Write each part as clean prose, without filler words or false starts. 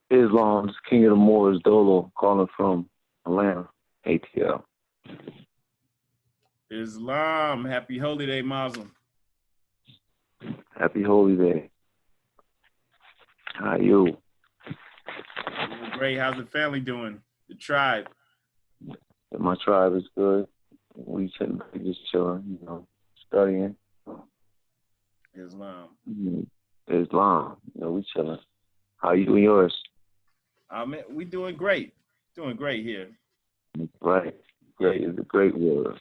Islam's King of the Moors, Dolo, calling from Atlanta, ATL. Islam, happy holy day, Muslim. Happy Holy Day. How you? Doing great. How's the family doing? The tribe? My tribe is good. We just chilling, studying. Islam. Islam, we chilling. How you and yours? Man, we doing great. Doing great here. Right. Great is a great word.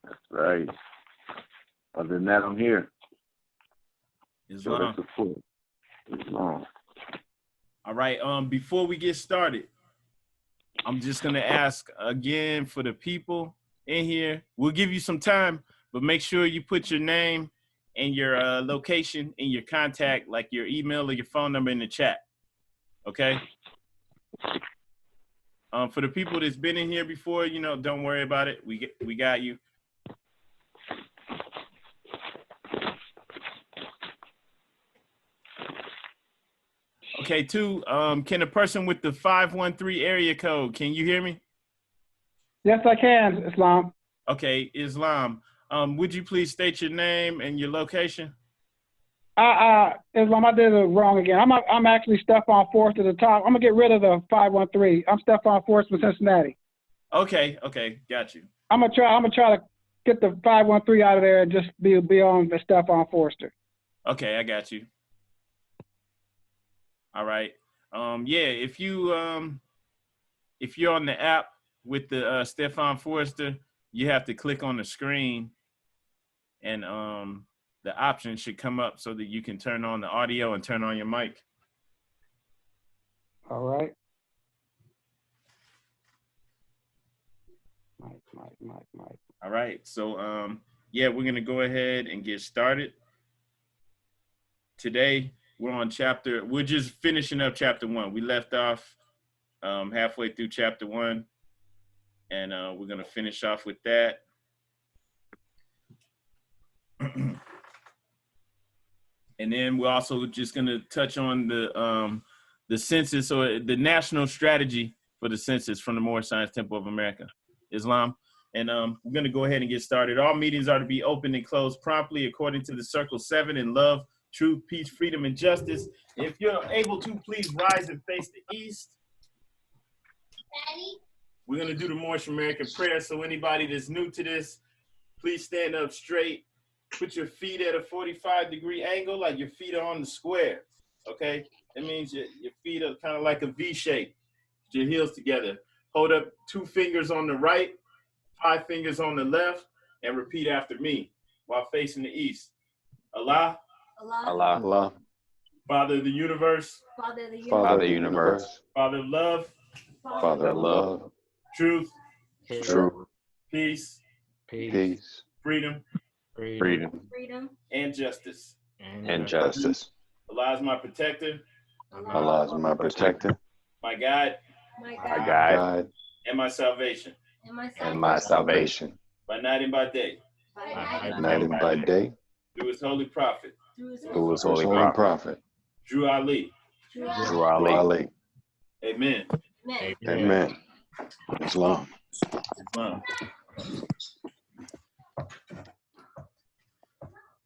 That's right. Other than that, I'm here. Islam. Islam. All right. Before we get started, I'm just gonna ask again for the people in here. We'll give you some time, but make sure you put your name and your location and your contact, like your email or your phone number, in the chat. Okay. For the people that's been in here before, don't worry about it. We got you. Okay, can a person with the 513 area code, can you hear me? Yes, I can, Islam. Okay, Islam. Would you please state your name and your location? Islam, I did it wrong again. I'm actually Stephon Forrest at the top. I'm gonna get rid of the 513. I'm Stephon Forrest from Cincinnati. Okay, got you. I'm gonna try to get the 513 out of there and just be on the Stephon Forrester. Okay, I got you. All right. If you're on the app with the Stephon Forrester, you have to click on the screen, and the option should come up so that you can turn on the audio and turn on your mic. All right. Mic. All right. So, we're going to go ahead and get started. Today, we're just finishing up chapter 1. We left off halfway through chapter 1, and we're going to finish off with that. And then we're also just going to touch on the census, or the national strategy for the census from the Moorish Science Temple of America, Islam. And we're going to go ahead and get started. All meetings are to be open and closed promptly according to the Circle 7 in love, truth, peace, freedom, and justice. If you're able to, please rise and face the east. We're going to do the Moorish American prayer. So anybody that's new to this, please stand up straight. Put your feet at a 45-degree angle, like your feet are on the square, okay? That means your feet are kind of like a V shape. Put your heels together. Hold up 2 fingers on the right, 5 fingers on the left, and repeat after me while facing the east. Allah. Allah. Allah. Father of the universe. Father of the universe. Father of love. Father of love. Truth. Truth. Peace. Peace. Freedom. And justice. Allah is my protector. Allah is my protector. My guide. My guide. And my salvation. By night and by day. Night and by day. Through his holy prophet. Drew Ali. Amen. Amen. Islam.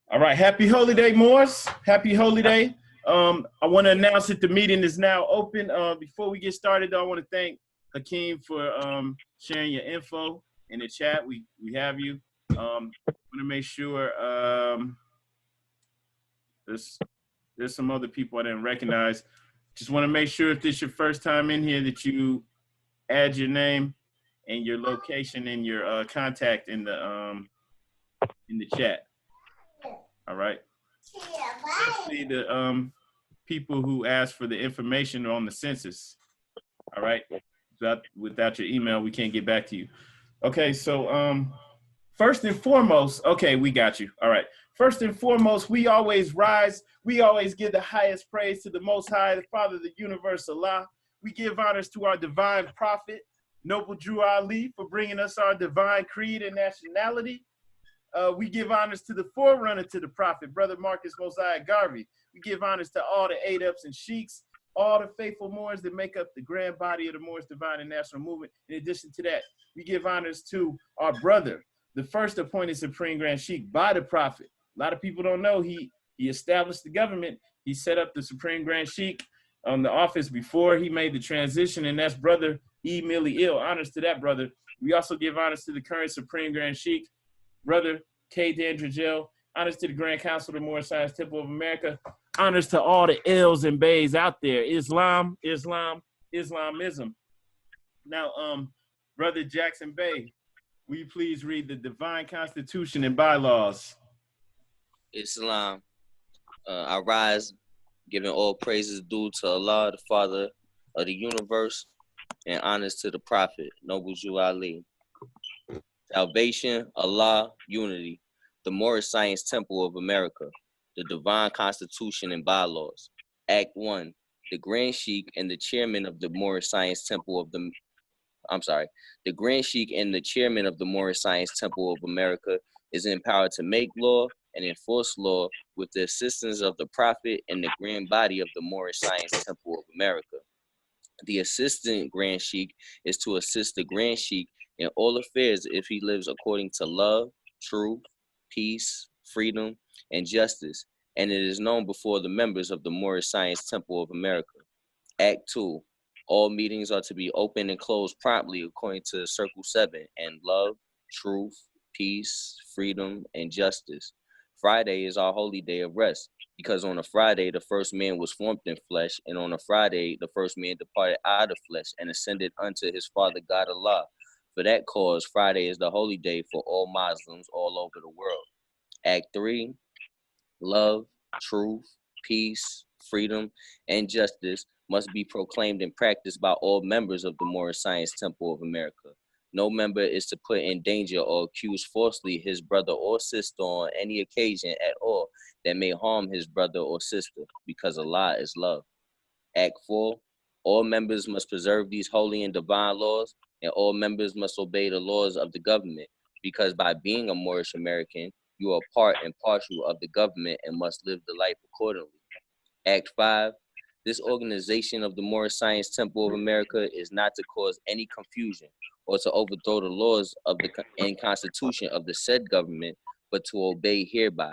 All right. Happy Holy Day, Moors. Happy Holy Day. I want to announce that the meeting is now open. Before we get started, though, I want to thank Hakeem for sharing your info in the chat. We have you. I want to make sure there's some other people I didn't recognize. Just want to make sure if this is your first time in here that you add your name and your location and your contact in the chat. All right. See the people who asked for the information on the census. All right. Without your email, we can't get back to you. Okay. So first and foremost, okay, we got you. All right. First and foremost, we always rise. We always give the highest praise to the Most High, the Father of the universe, Allah. We give honors to our divine prophet, Noble Drew Ali, for bringing us our divine creed and nationality. We give honors to the forerunner to the prophet, Brother Marcus Mosiah Garvey. We give honors to all the 8-ups and sheiks, all the faithful Moors that make up the grand body of the Moorish Divine and National Movement. In addition to that, we give honors to our brother, the first appointed Supreme Grand Sheikh by the Prophet. A lot of people don't know he established the government. He set up the Supreme Grand Sheikh on the office before he made the transition, and that's brother E. Millie Ill. Honors to that brother. We also give honors to the current Supreme Grand Sheikh, brother K. Dandrigel. Honors to the Grand Council of the Moorish Science Temple of America. Honors to all the L's and Bays out there. Islam, Islamism. Now, brother Jackson Bey, will you please read the Divine Constitution and Bylaws? Islam. I rise, giving all praises due to Allah, the Father of the universe, and honors to the Prophet, Noble Jew Ali. Salvation, Allah, unity. The Moorish Science Temple of America. The Divine Constitution and Bylaws. Act 1. The Grand Sheikh and the Chairman of the Moorish Science Temple of the The Grand Sheikh and the Chairman of the Moorish Science Temple of America is empowered to make law and enforce law with the assistance of the Prophet and the Grand Body of the Moorish Science Temple of America. The Assistant Grand Sheikh is to assist the Grand Sheikh in all affairs if he lives according to love, truth, peace, freedom, and justice, and it is known before the members of the Moorish Science Temple of America. Act 2. All meetings are to be open and closed promptly according to Circle 7 and love, truth, peace, freedom, and justice. Friday is our holy day of rest, because on a Friday the first man was formed in flesh, and on a Friday the first man departed out of flesh and ascended unto his Father God Allah. For that cause, Friday is the holy day for all Muslims all over the world. Act 3. Love, truth, peace, freedom, and justice must be proclaimed and practiced by all members of the Moorish Science Temple of America. No member is to put in danger or accuse falsely his brother or sister on any occasion at all that may harm his brother or sister, because Allah is love. Act 4. All members must preserve these holy and divine laws, and all members must obey the laws of the government, because by being a Moorish American, you are part and partial of the government and must live the life accordingly. Act 5. This organization of the Moorish Science Temple of America is not to cause any confusion or to overthrow the laws of the and constitution of the said government, but to obey hereby.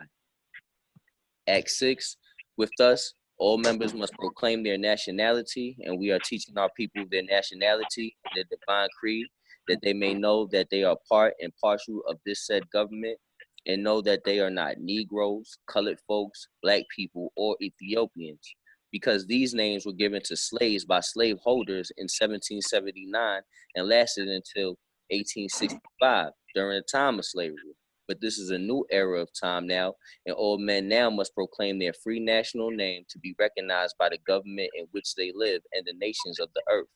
Act 6. With us, all members must proclaim their nationality, and we are teaching our people their nationality and the divine creed, that they may know that they are part and partial of this said government, and know that they are not Negroes, colored folks, black people, or Ethiopians, because these names were given to slaves by slaveholders in 1779 and lasted until 1865 during the time of slavery. But this is a new era of time now, and all men now must proclaim their free national name to be recognized by the government in which they live and the nations of the earth.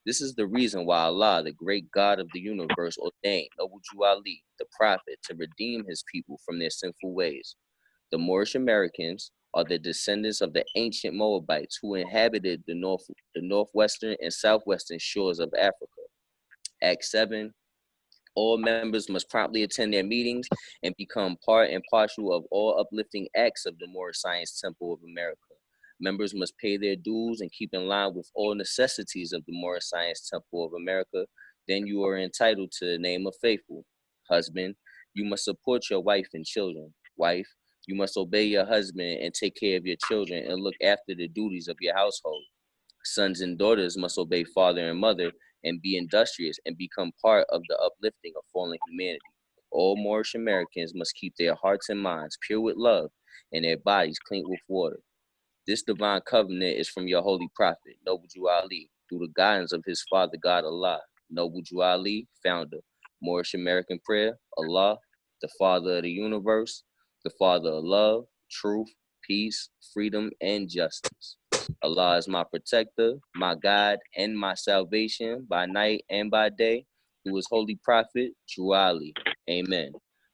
This is the reason why Allah, the great God of the universe, ordained Noble Jew Ali, the prophet, to redeem his people from their sinful ways. The Moorish Americans are the descendants of the ancient Moabites who inhabited the northwestern and southwestern shores of Africa. Act 7. All members must promptly attend their meetings and become part and partial of all uplifting acts of the Moorish Science Temple of America. Members must pay their dues and keep in line with all necessities of the Moorish Science Temple of America. Then you are entitled to the name of faithful. Husband, you must support your wife and children. Wife, you must obey your husband and take care of your children and look after the duties of your household. Sons and daughters must obey father and mother and be industrious and become part of the uplifting of fallen humanity. All Moorish Americans must keep their hearts and minds pure with love and their bodies clean with water. This divine covenant is from your holy prophet, Noble Jew Ali, through the guidance of his Father God Allah. Noble Jew Ali, founder, Moorish American prayer, Allah, the Father of the universe, the Father of love, truth, peace, freedom, and justice. Allah is my protector, my guide, and my salvation by night and by day, through his holy prophet, Jew Ali. Amen.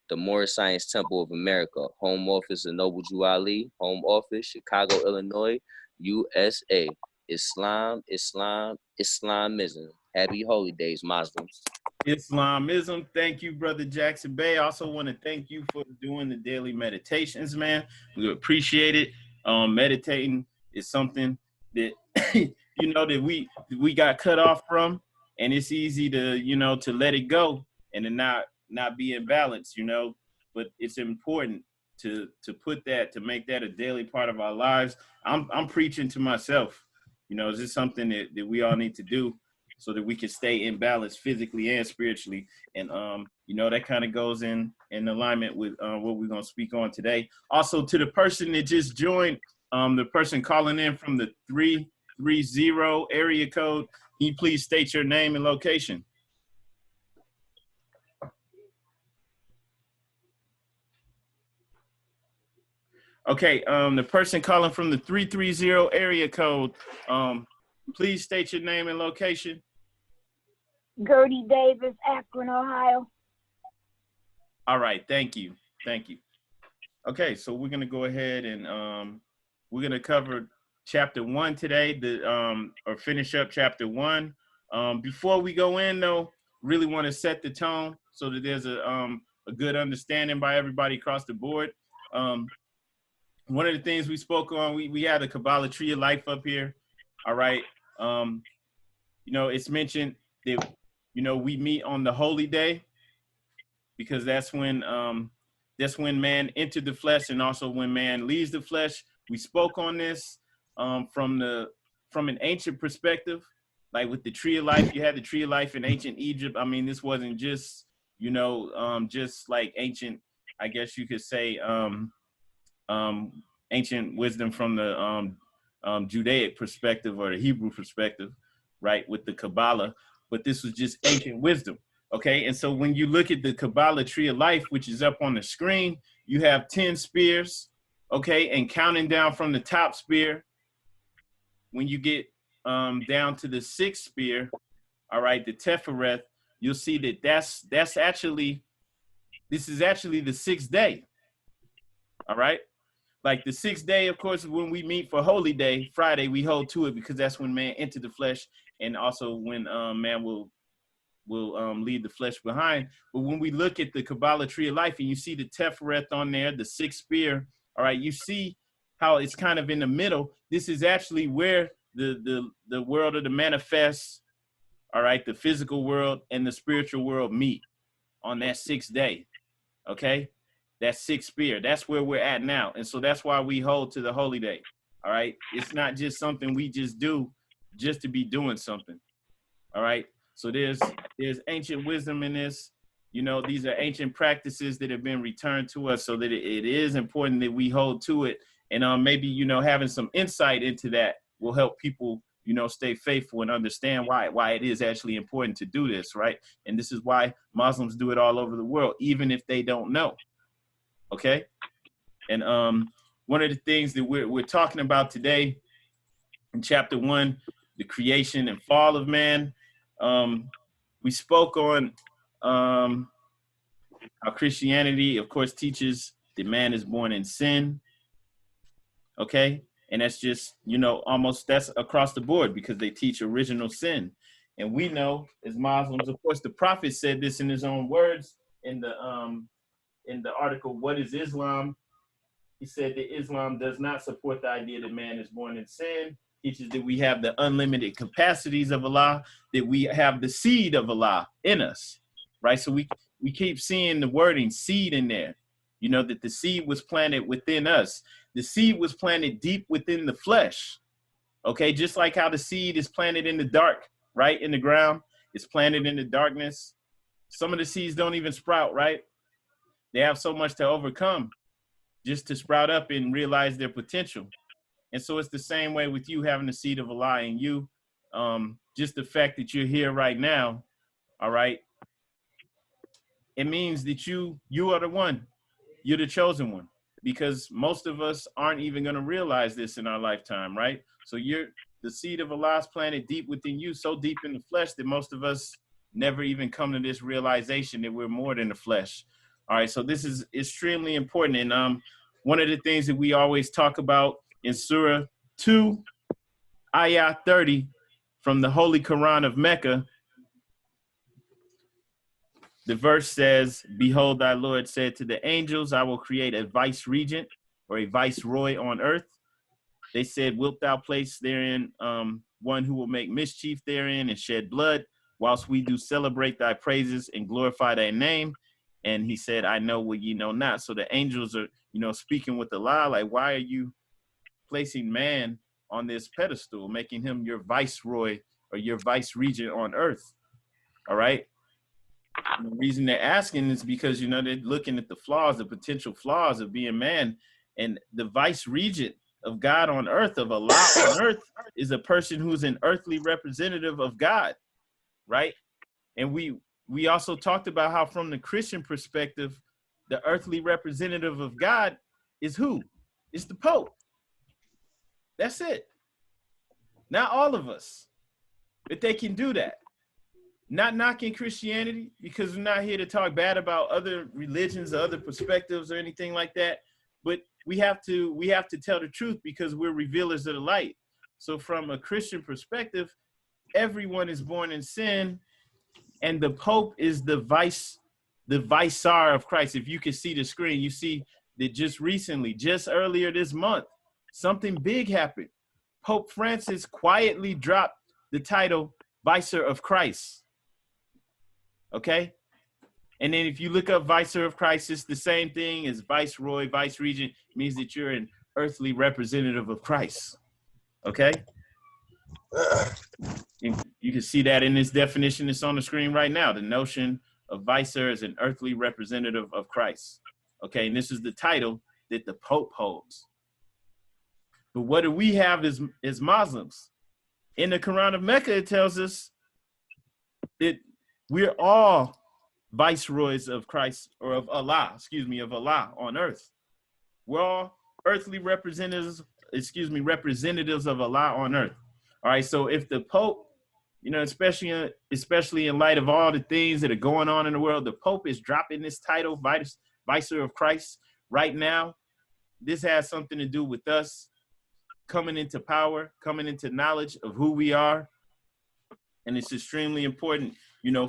The Moorish Science Temple of America, Home Office of Noble Jew Ali, Home Office, Chicago, Illinois, USA. Islam, Islam, Islamism. Happy Holy Days, Muslims. Islamism. Thank you, Brother Jackson Bey. I also want to thank you for doing the daily meditations, man. We appreciate it. Meditating is something that that we got cut off from, and it's easy to to let it go and to not be in balance, but it's important to make that a daily part of our lives. I'm preaching to myself, is this something that we all need to do so that we can stay in balance physically and spiritually? And that kind of goes in alignment with what we're going to speak on today. Also, to the person that just joined, the person calling in from the 330 area code, can you please state your name and location? Okay, the person calling from the 330 area code, please state your name and location. Gertie Davis, Akron, Ohio. All right, thank you. Okay, so we're gonna go ahead and we're gonna cover chapter 1 today, or finish up chapter 1. Before we go in though, really want to set the tone so that there's a good understanding by everybody across the board. One of the things we spoke on, we had the Kabbalah Tree of Life up here. All right. It's mentioned that, we meet on the holy day because that's when man entered the flesh, and also when man leaves the flesh. We spoke on this from an ancient perspective, like with the Tree of Life. You had the Tree of Life in ancient Egypt. I mean, this wasn't just, just like ancient, I guess you could say, ancient wisdom from the Judaic perspective or the Hebrew perspective, right, with the Kabbalah, but this was just ancient wisdom, okay? And so when you look at the Kabbalah Tree of Life, which is up on the screen, you have 10 spears, okay, and counting down from the top spear, when you get down to the 6th spear, all right, the Tefereth, you'll see that this is actually the 6th day, all right? Like the 6th day, of course, when we meet for Holy Day, Friday, we hold to it because that's when man entered the flesh, and also when man will leave the flesh behind. But when we look at the Kabbalah Tree of Life and you see the Tefereth on there, the 6th spear, all right, you see how it's kind of in the middle. This is actually where the world of the manifest, all right, the physical world and the spiritual world meet on that 6th day, okay? That 6th spear, that's where we're at now. And so that's why we hold to the holy day, all right? It's not just something we just do just to be doing something, all right? So there's ancient wisdom in this. These are ancient practices that have been returned to us, so that it is important that we hold to it. And maybe, having some insight into that will help people, stay faithful and understand why it is actually important to do this, right? And this is why Muslims do it all over the world, even if they don't know. Okay, and one of the things that we're talking about today in chapter 1, the creation and fall of man, we spoke on how Christianity, of course, teaches that man is born in sin. Okay, and that's just almost that's across the board because they teach original sin, and we know as Muslims, of course, the Prophet said this in his own words in the article, What is Islam? He said that Islam does not support the idea that man is born in sin. Teaches that we have the unlimited capacities of Allah, that we have the seed of Allah in us, right? So we keep seeing the wording seed in there, that the seed was planted within us. The seed was planted deep within the flesh, okay? Just like how the seed is planted in the dark, right? In the ground, it's planted in the darkness. Some of the seeds don't even sprout, right? They have so much to overcome just to sprout up and realize their potential. And so it's the same way with you having the seed of Allah in you. Just the fact that you're here right now, all right, it means that you are the one. You're the chosen one, because most of us aren't even going to realize this in our lifetime, right? So the seed of Allah is planted deep within you, so deep in the flesh that most of us never even come to this realization that we're more than the flesh. All right, so this is extremely important. And one of the things that we always talk about in Surah 2, Ayah 30, from the Holy Koran of Mecca, the verse says, "Behold, thy Lord said to the angels, I will create a vice-regent or a viceroy on earth, They said, wilt thou place therein one who will make mischief therein and shed blood, whilst we do celebrate thy praises and glorify thy name? And he said, I know what ye know not. So the angels are, speaking with Allah, like, why are you placing man on this pedestal, making him your viceroy or your vice regent on earth? All right. And the reason they're asking is because, they're looking at the flaws, the potential flaws of being man. And the vice regent of God on earth, of Allah on earth, is a person who's an earthly representative of God, right? And we also talked about how from the Christian perspective, the earthly representative of God is who? It's the Pope. That's it. Not all of us, but they can do that. Not knocking Christianity, because we're not here to talk bad about other religions or other perspectives or anything like that. But we have to tell the truth, because we're revealers of the light. So from a Christian perspective, everyone is born in sin, and the Pope is the vicar of Christ. If you can see the screen, you see that just earlier this month, something big happened. Pope Francis quietly dropped the title Vicar of Christ. Okay? And then if you look up Vicar of Christ, it's the same thing as viceroy, vice regent. It means that you're an earthly representative of Christ. Okay? You can see that in this definition that's on the screen right now. The notion of vicar as an earthly representative of Christ. Okay, and this is the title that the Pope holds. But what do we have as Muslims? In the Quran of Mecca, it tells us that we're all viceroys of Christ, or of Allah on earth. We're all earthly representatives of Allah on earth. All right, so if the Pope, especially in light of all the things that are going on in the world, the Pope is dropping this title, Vicar of Christ, right now. This has something to do with us coming into power, coming into knowledge of who we are. And it's extremely important,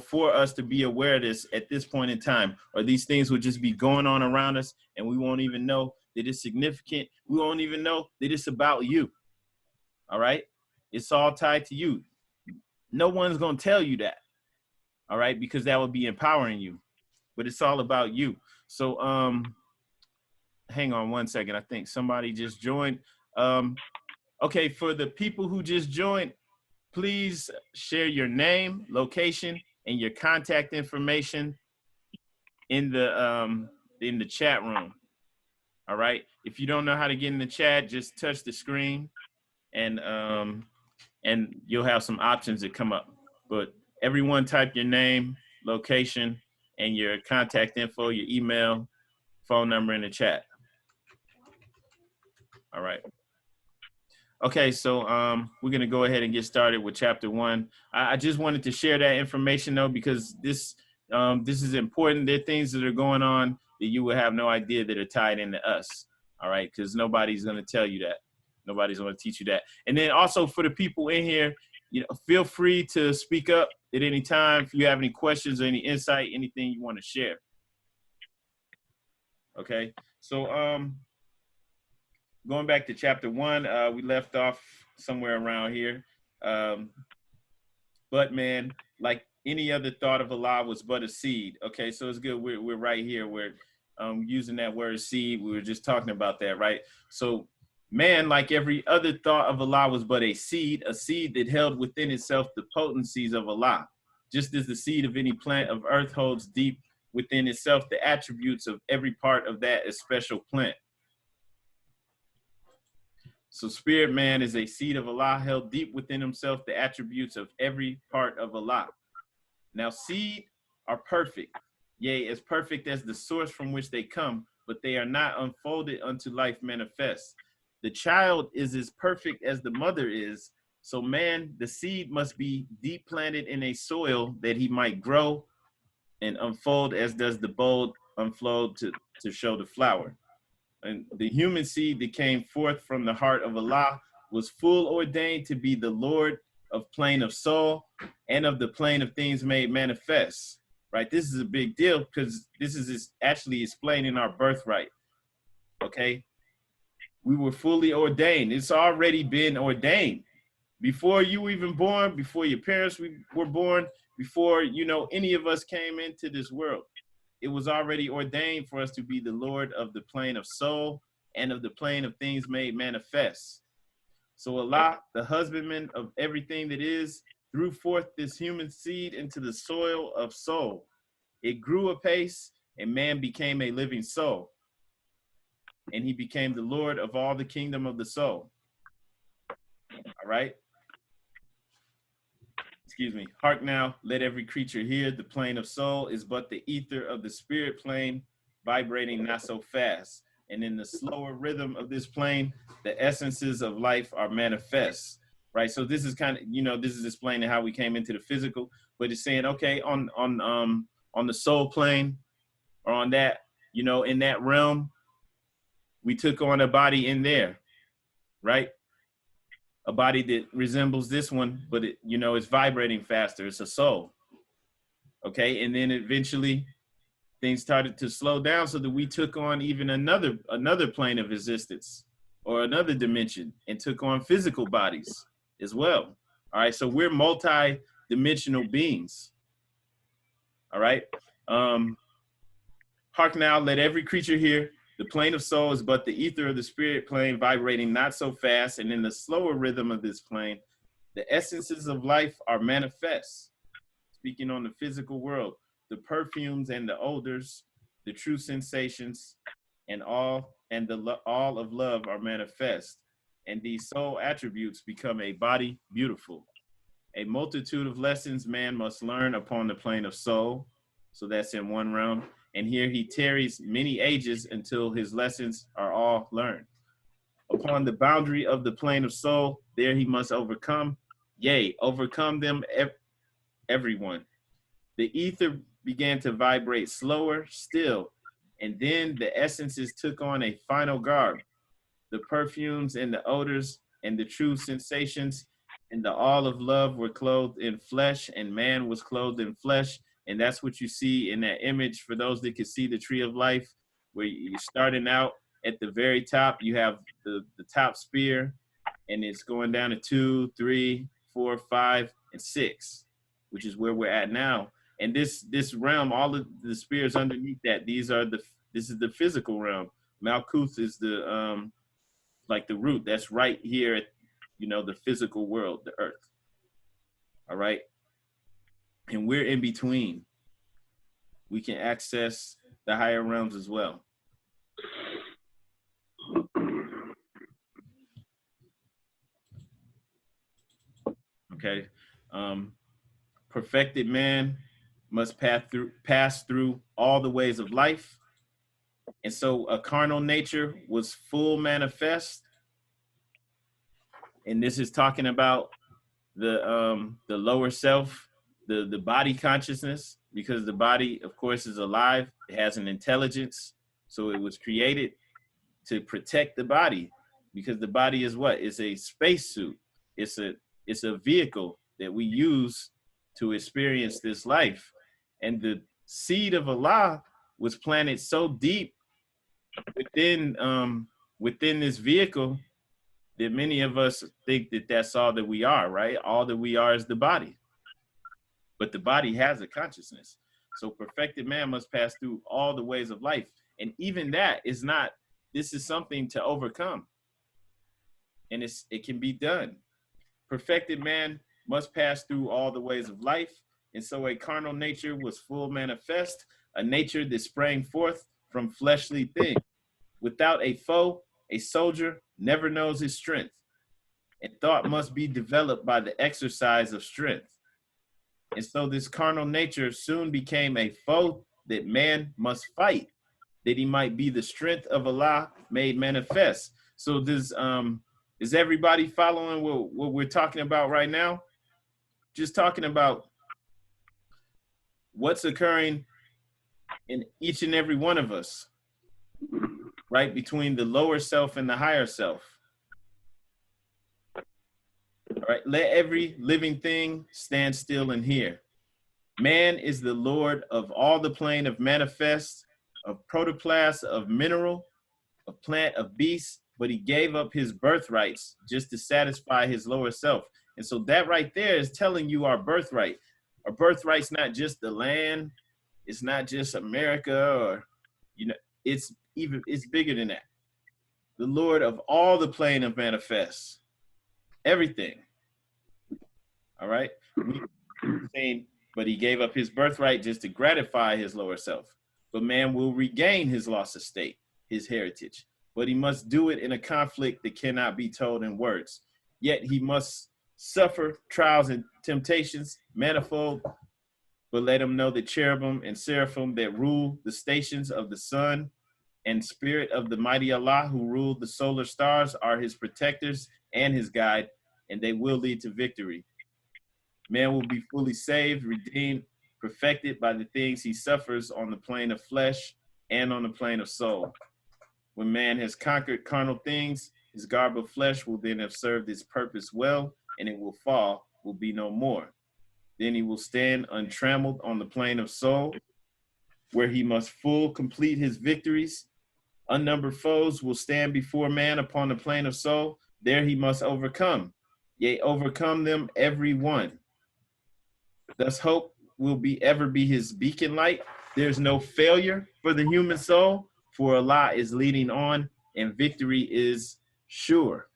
for us to be aware of this at this point in time, or these things will just be going on around us and we won't even know that it's significant. We won't even know that it's about you. All right. It's all tied to you. No one's going to tell you that. All right. Because that would be empowering you, but it's all about you. So, hang on one second. I think somebody just joined. Okay. For the people who just joined, please share your name, location, and your contact information in the chat room. All right. If you don't know how to get in the chat, just touch the screen, and you'll have some options that come up. But everyone, type your name, location, and your contact info, your email, phone number in the chat. All right. Okay, so we're going to go ahead and get started with chapter 1. I just wanted to share that information, though, because this is important. There are things that are going on that you will have no idea that are tied into us, all right, because nobody's going to tell you that. Nobody's going to teach you that. And then also for the people in here, feel free to speak up at any time if you have any questions or any insight, anything you want to share. Okay, so going back to chapter 1, we left off somewhere around here. But man, like any other thought of Allah was but a seed. Okay, so it's good. We're right here. We're using that word seed. We were just talking about that, right? So man, like every other thought of Allah, was but a seed that held within itself the potencies of Allah. Just as the seed of any plant of earth holds deep within itself the attributes of every part of that special plant. So spirit man is a seed of Allah held deep within himself the attributes of every part of Allah. Now seed are perfect, yea, as perfect as the source from which they come, but they are not unfolded unto life manifest. The child is as perfect as the mother is, so man, the seed, must be deep planted in a soil that he might grow and unfold as does the bulb unfold to show the flower. And the human seed that came forth from the heart of Allah was full ordained to be the Lord of plane of soul and of the plane of things made manifest, right? This is a big deal because this is actually explaining our birthright, okay? We were fully ordained. It's already been ordained. Before you were even born, before your parents were born, before, you know, any of us came into this world, it was already ordained for us to be the Lord of the plane of soul and of the plane of things made manifest. So Allah, the husbandman of everything that is, threw forth this human seed into the soil of soul. It grew apace, and man became a living soul. And he became the Lord of all the kingdom of the soul. All right? Excuse me. Hark now, let every creature hear. The plane of soul is but the ether of the spirit plane, vibrating not so fast. And in the slower rhythm of this plane, the essences of life are manifest. Right? So this is kind of, you know, this is explaining how we came into the physical, but it's saying, okay, on the soul plane, or on that, you know, in that realm, we took on a body in there, right? A body that resembles this one, but it, you know, it's vibrating faster. It's a soul. Okay. And then eventually things started to slow down so that we took on even another plane of existence or another dimension and took on physical bodies as well. All right. So we're multi-dimensional beings. All right. Hark now, let every creature hear. The plane of soul is but the ether of the spirit plane, vibrating not so fast. And in the slower rhythm of this plane, the essences of life are manifest. Speaking on the physical world, the perfumes and the odors, the true sensations, and all of love are manifest. And these soul attributes become a body beautiful. A multitude of lessons man must learn upon the plane of soul. So that's in one realm. And here he tarries many ages until his lessons are all learned. Upon the boundary of the plane of soul, there he must overcome, yea, overcome them everyone. The ether began to vibrate slower still, and then the essences took on a final garb. The perfumes and the odors and the true sensations and the all of love were clothed in flesh, and man was clothed in flesh. And that's what you see in that image. For those that can see the tree of life, where you're starting out at the very top, you have the top spear, and it's going down to 2, 3, 4, 5, and 6, which is where we're at now. And this realm, all of the spears underneath that, this is the physical realm. Malkuth is the like the root that's right here at, you know, the physical world, the earth. All right. And we're in between. We can access the higher realms as well. Okay. Perfected man must pass through all the ways of life. And so a carnal nature was full manifest. And this is talking about the lower self, the body consciousness, because the body, of course, is alive. It has an intelligence. So it was created to protect the body, because the body is what? It's a spacesuit. It's a vehicle that we use to experience this life. And the seed of Allah was planted so deep within this vehicle that many of us think that that's all that we are, right? All that we are is the body. But the body has a consciousness. So perfected man must pass through all the ways of life. And even that is not, this is something to overcome. And it can be done. Perfected man must pass through all the ways of life. And so a carnal nature was full manifest, a nature that sprang forth from fleshly things. Without a foe, a soldier never knows his strength. And thought must be developed by the exercise of strength. And so this carnal nature soon became a foe that man must fight, that he might be the strength of Allah made manifest. So this, is everybody following what we're talking about right now? Just talking about what's occurring in each and every one of us, right? Between the lower self and the higher self. All right, let every living thing stand still and hear. Man is the Lord of all the plane of manifest, of protoplasm, of mineral, of plant, of beast, but he gave up his birthrights just to satisfy his lower self. And so that right there is telling you our birthright. Our birthright's not just the land. It's not just America, or, it's bigger than that. The Lord of all the plane of manifests, everything. All right. Saying, but he gave up his birthright just to gratify his lower self. But man will regain his lost estate, his heritage. But he must do it in a conflict that cannot be told in words. Yet he must suffer trials and temptations, manifold. But let him know the cherubim and seraphim that rule the stations of the sun and spirit of the mighty Allah who ruled the solar stars are his protectors and his guide, and they will lead to victory. Man will be fully saved, redeemed, perfected by the things he suffers on the plane of flesh and on the plane of soul. When man has conquered carnal things, his garb of flesh will then have served its purpose well, and it will fall, will be no more. Then he will stand untrammeled on the plane of soul, where he must complete his victories. Unnumbered foes will stand before man upon the plane of soul. There he must overcome, yea, overcome them every one. Thus hope will ever be his beacon light. There's no failure for the human soul, for Allah is leading on, and victory is sure.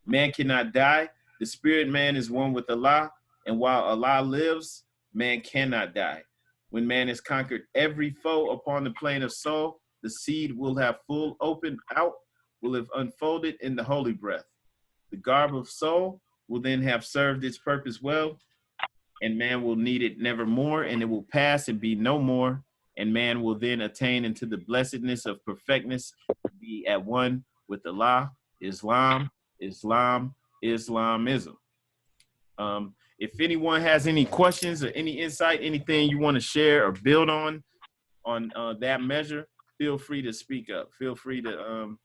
Man cannot die. The spirit man is one with Allah, and while Allah lives, man cannot die. When man has conquered every foe upon the plane of soul, the seed will have full opened out, will have unfolded in the holy breath. The garb of soul will then have served its purpose well, and man will need it nevermore, and it will pass and be no more, and man will then attain into the blessedness of perfectness, be at one with Allah, Islam, Islamism. If anyone has any questions or any insight, anything you want to share or build on that measure, feel free to speak up. Feel free to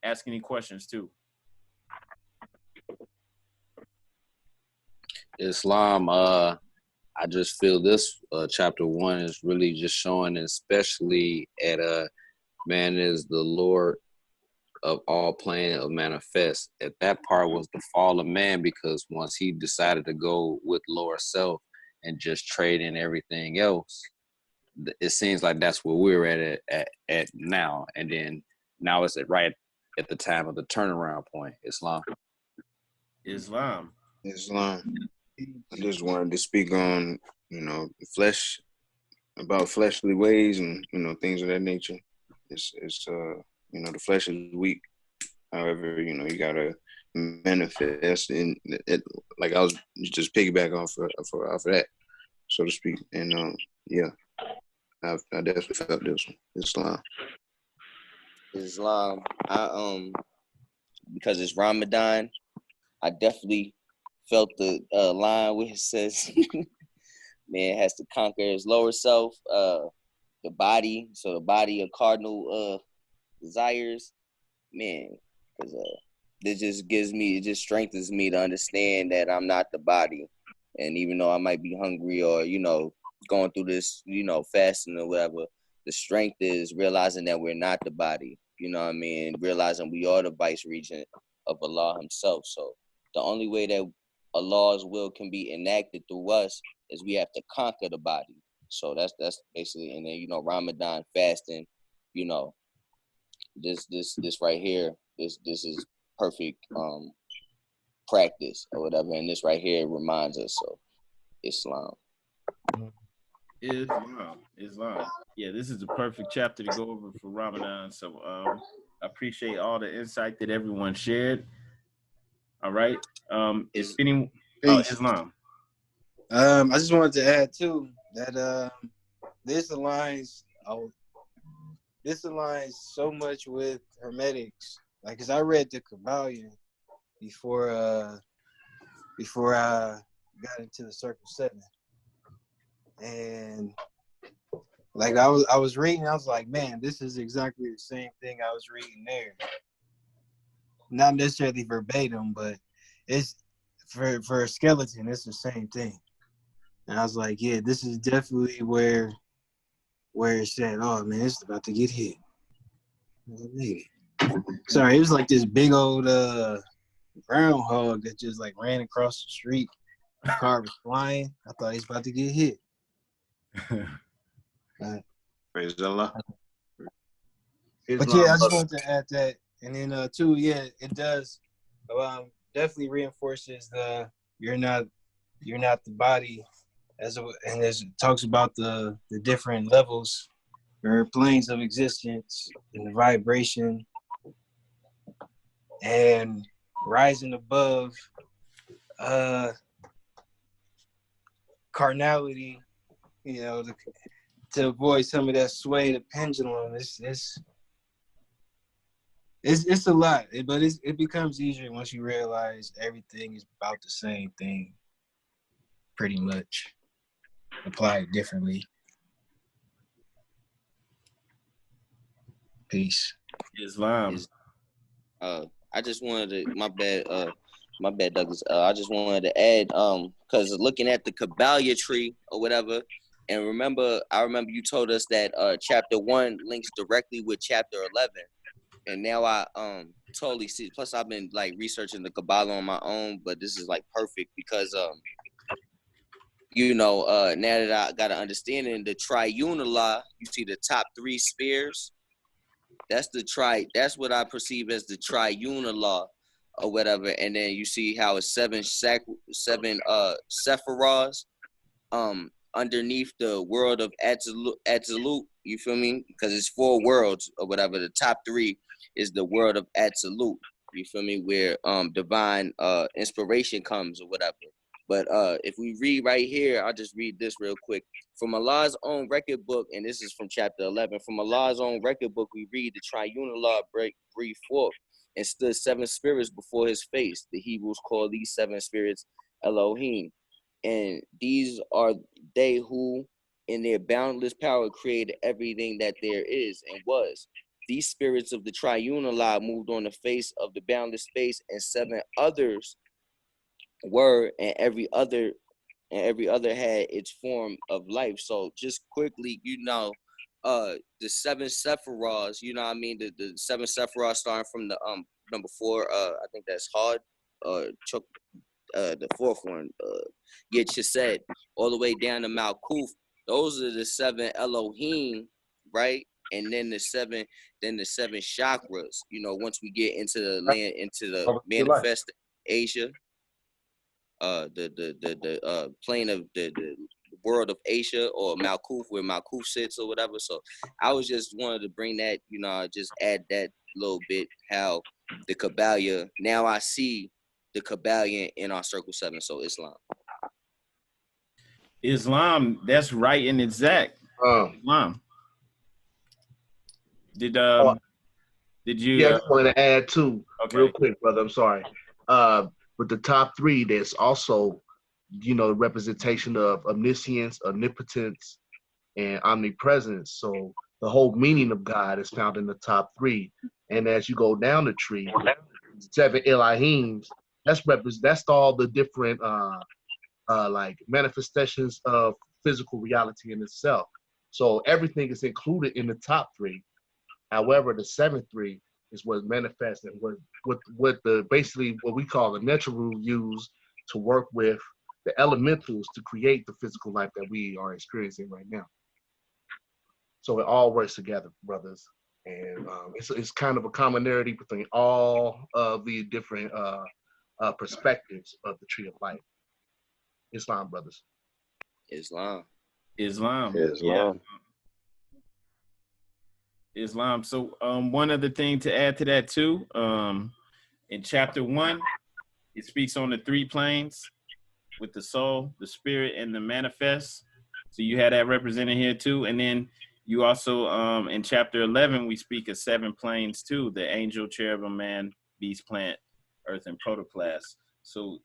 ask any questions too. Islam, I just feel this chapter 1 is really just showing, especially at man is the Lord of all plane of manifest. At that part was the fall of man, because once he decided to go with lower self and just trade in everything else, it seems like that's where we're at now. And then now it's right at the time of the turnaround point. Islam. I just wanted to speak on, about fleshly ways and, things of that nature. It's the flesh is weak. However, you gotta manifest in it. Like I was just piggyback off of that, so to speak. And I definitely felt this one. Islam. Because it's Ramadan, I definitely felt the line where it says man has to conquer his lower self, the body. So the body of cardinal desires, man, because it just strengthens me to understand that I'm not the body. And even though I might be hungry or, going through this, fasting or whatever, the strength is realizing that we're not the body, realizing we are the vice-regent of Allah himself. So the only way that Allah's will can be enacted through us is we have to conquer the body. So that's basically, and then, Ramadan fasting, this right here, this is perfect practice or whatever, and this right here reminds us of Islam. Islam. Yeah, this is the perfect chapter to go over for Ramadan. So I appreciate all the insight that everyone shared. All right. Islam. I just wanted to add too that this aligns so much with Hermetics. Like, cause I read the Kabbalion before I got into the Circle 7, and like I was reading, I was like, man, this is exactly the same thing I was reading there. Not necessarily verbatim, but it's for a skeleton, it's the same thing. And I was like, yeah, this is definitely where it said, oh man, it's about to get hit. Sorry, it was like this big old groundhog that just like ran across the street. The car was flying. I thought he was about to get hit. Praise Allah. But yeah, I just wanted to add that. And then too, yeah, it does definitely reinforces the you're not the body and it talks about the different levels or planes of existence and the vibration and rising above carnality, you know, to avoid some of that sway, the pendulum. It's a lot, but it becomes easier once you realize everything is about the same thing, pretty much, applied differently. Peace. Islam. I just wanted to, my bad, Douglas. I just wanted to add, because looking at the Kabbalah tree or whatever, and I remember you told us that chapter 1 links directly with chapter 11. And now I totally see. Plus, I've been like researching the Kabbalah on my own, but this is like perfect because now that I got an understanding the triunal, you see the top 3 spheres. That's what I perceive as the triunal or whatever. And then you see how it's 7 sephiroths underneath the world of Absolute. You feel me? Because it's 4 worlds or whatever. The top 3 is the world of Absolute. You feel me? Where divine inspiration comes or whatever. But if we read right here, I'll just read this real quick. From Allah's own record book, and this is from chapter 11. From Allah's own record book, we read the triunal breathed forth and stood 7 spirits before his face. The Hebrews call these 7 spirits Elohim. And these are they who, in their boundless power, created everything that there is and was. These spirits of the triunal moved on the face of the boundless space, and 7 others were, and every other had its form of life. So just quickly, the 7 sephiroths, you know what I mean? The 7 sephiroths starting from the number 4, I think that's Hod, the 4th one, Yet-Chesed, all the way down to Malkuth. Those are the 7 Elohim, right? And then the 7 chakras. Once we get into the land, into the manifest Asia, the plane of the world of Asia or Malkuth, where Malkuth sits or whatever. So I was just wanted to bring that, just add that little bit, how the Kabbalah, now I see the Kabbalah in our Circle 7, so Islam, that's right and exact. Islam. Did you? Yeah, I just wanted to add too, real quick, brother. I'm sorry. With the top 3, there's also, the representation of omniscience, omnipotence, and omnipresence. So the whole meaning of God is found in the top 3. And as you go down the tree, 7 Elohims, that's all the different like manifestations of physical reality in itself. So everything is included in the top 3. However, the 7th 3 is what manifests and what the basically what we call the natural use to work with the elementals to create the physical life that we are experiencing right now. So it all works together, brothers, and it's kind of a commonality between all of the different perspectives of the tree of life. Islam, brothers. Islam. Yeah. Islam. So one other thing to add to that too, in chapter 1, it speaks on the 3 planes with the soul, the spirit, and the manifest. So you had that represented here too. And then you also, in chapter 11, we speak of 7 planes too, the angel, cherubim, man, beast, plant, earth, and protoplasm. So,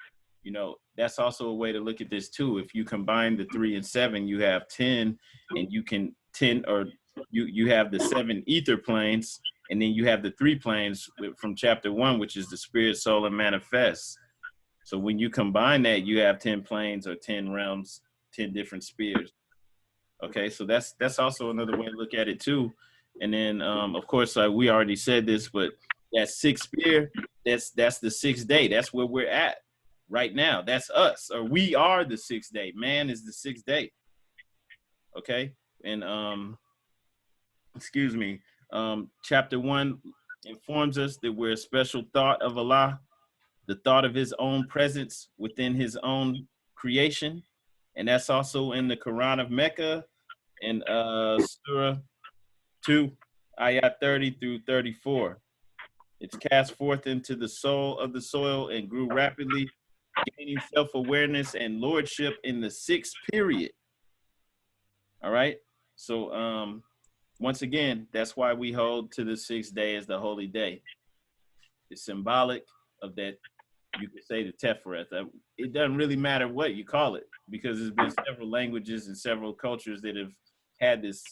that's also a way to look at this too. If you combine the 3 and 7, you have 10, and you can 10, or you have the 7 ether planes, and then you have the 3 planes from chapter 1, which is the spirit, soul, and manifest. So when you combine that, you have 10 planes or 10 realms, 10 different spheres. Okay, so that's also another way to look at it too. And then, of course, we already said this, but that sixth spear, that's the sixth day. That's where we're at right now. That's us, or we are the sixth day. Man is the sixth day. Okay, and excuse me. Chapter 1 informs us that we're a special thought of Allah, the thought of His own presence within His own creation, and that's also in the Quran of Mecca and Surah 2, ayat 30 through 34. It's cast forth into the soul of the soil and grew rapidly, gaining self-awareness and lordship in the sixth period. All right. So once again, that's why we hold to the sixth day as the holy day. It's symbolic of that. You could say the Teferet. It doesn't really matter what you call it, because there's been several languages and several cultures that have had this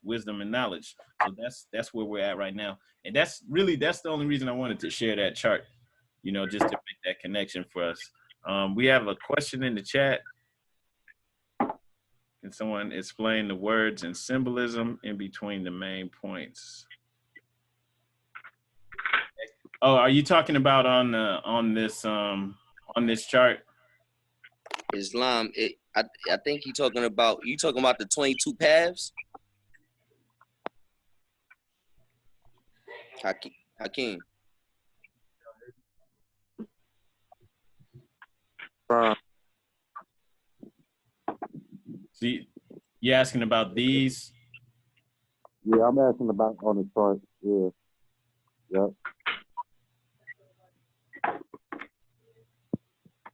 wisdom and knowledge. So that's where we're at right now. And that's the only reason I wanted to share that chart, just to make that connection for us. We have a question in the chat. Can someone explain the words and symbolism in between the main points? Oh, are you talking about on this chart? Islam, I think you talking about the 22 paths? Hakeem. See, you asking about these? Yeah, I'm asking about on the chart. Yeah. Yep.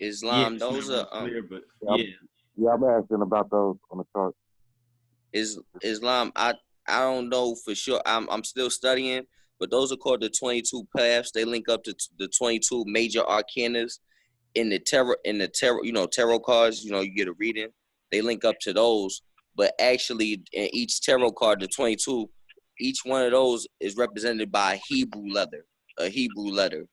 Islam, those are clear, but yeah, I'm asking about those on the chart. Islam, I don't know for sure. I'm still studying, but those are called the 22 paths. They link up to the 22 major arcanas in the tarot, tarot cards. You get a reading. They link up to those, but actually in each tarot card, the 22, each one of those is represented by a Hebrew letter. The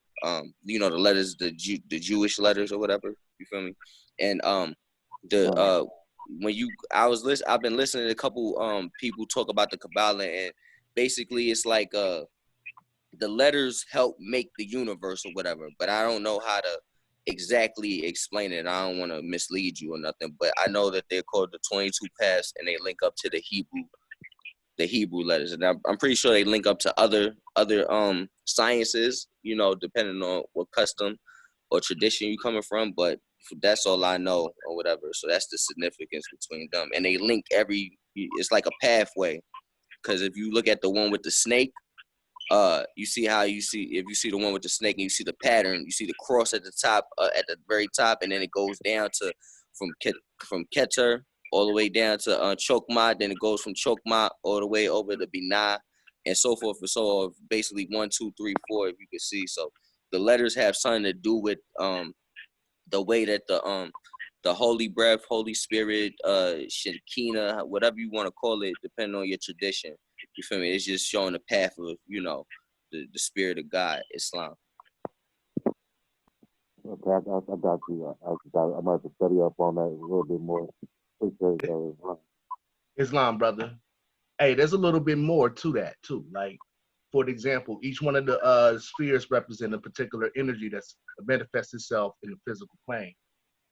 letters, the Jewish letters or whatever. You feel me? And I've been listening to a couple people talk about the Kabbalah, and basically it's like the letters help make the universe or whatever, but I don't know how to exactly explain it. I don't want to mislead you or nothing, but I know that they're called the 22 paths, and they link up to the Hebrew letters, and I'm pretty sure they link up to other sciences, depending on what custom or tradition you coming from, but that's all I know or whatever. So that's the significance between them, and they link it's like a pathway, because if you look at the one with the snake, if you see the one with the snake and you see the pattern, you see the cross at the top, at the very top, and then it goes down to from Keter all the way down to Chokmah, then it goes from Chokmah all the way over to Binah, and so forth and so on. Basically 1, 2, 3, 4, if you can see. So the letters have something to do with the way that the Holy Breath, Holy Spirit, Shekinah, whatever you want to call it, depending on your tradition. You feel me? It's just showing the path of, the spirit of God, Islam. Okay, I got you. I might have to study up on that a little bit more. Appreciate that. Islam, brother. Hey, there's a little bit more to that too. Like, for example, each one of the spheres represent a particular energy that's manifests itself in the physical plane,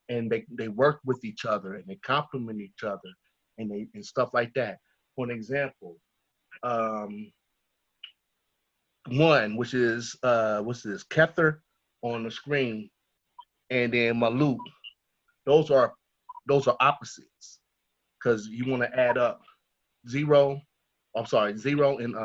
and they work with each other and they complement each other and stuff like that. For an example, one, which is what's this, Kether on the screen, and then Malut. Those are opposites, because you want to add up 0 and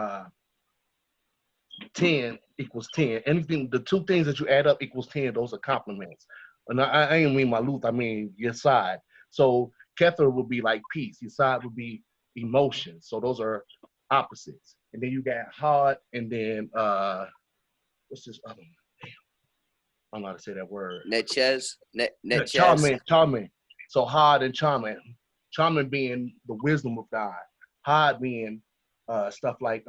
10 equals 10. Anything, the two things that you add up equals 10, those are complements. And I ain't mean Malut, I mean your side. So Kether would be like peace, your side would be emotion. So those are opposites. And then you got hard, and then what's this other one? Damn, I don't know how to say that word. Netchez. Charming. So hard and charming. Charming being the wisdom of God. Hard being stuff like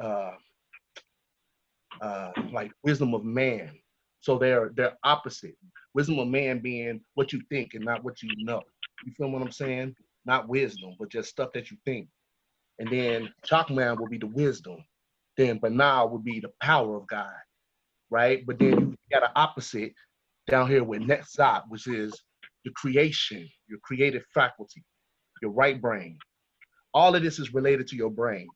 wisdom of man. So they're opposite. Wisdom of man being what you think and not what you know. You feel what I'm saying? Not wisdom, but just stuff that you think. And then Chakman will be the wisdom. then Banal would be the power of God, right? But then you got an opposite down here with Netzach, which is the creation, your creative faculty, your right brain. All of this is related to your brain.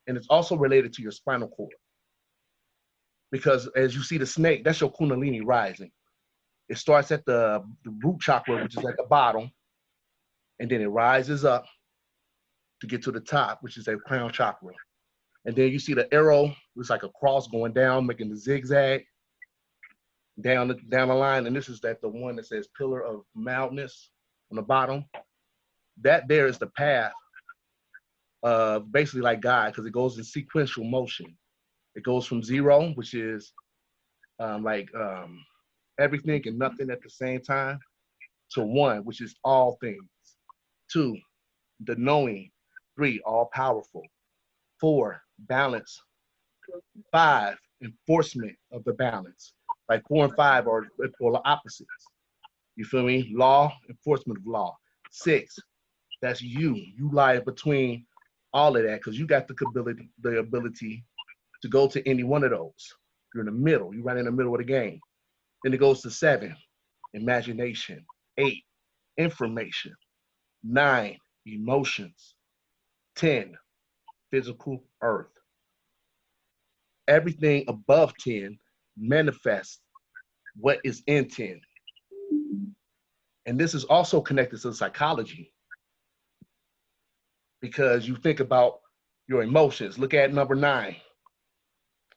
And it's also related to your spinal cord. Because as you see the snake, that's your Kundalini rising. It starts at the root chakra, which is at the bottom, and then it rises up to get to the top, which is a crown chakra. And then you see the arrow, it's like a cross going down, making the zigzag down the line. And this is the one that says pillar of mildness on the bottom. That there is the path of basically like God, because it goes in sequential motion. It goes from 0, which is everything and nothing at the same time, to 1, which is all things. 2, the knowing. 3, all powerful. 4, balance. 5, enforcement of the balance. Like 4 and 5 are polar opposites. You feel me? Law, enforcement of law. 6, that's you. You lie between all of that because you got the ability to go to any one of those. You're in the middle. You're right in the middle of the game. Then it goes to 7, imagination. 8, information. 9, emotions. 10, physical earth. Everything above 10 manifests what is in 10. And this is also connected to psychology, because you think about your emotions. Look at number 9.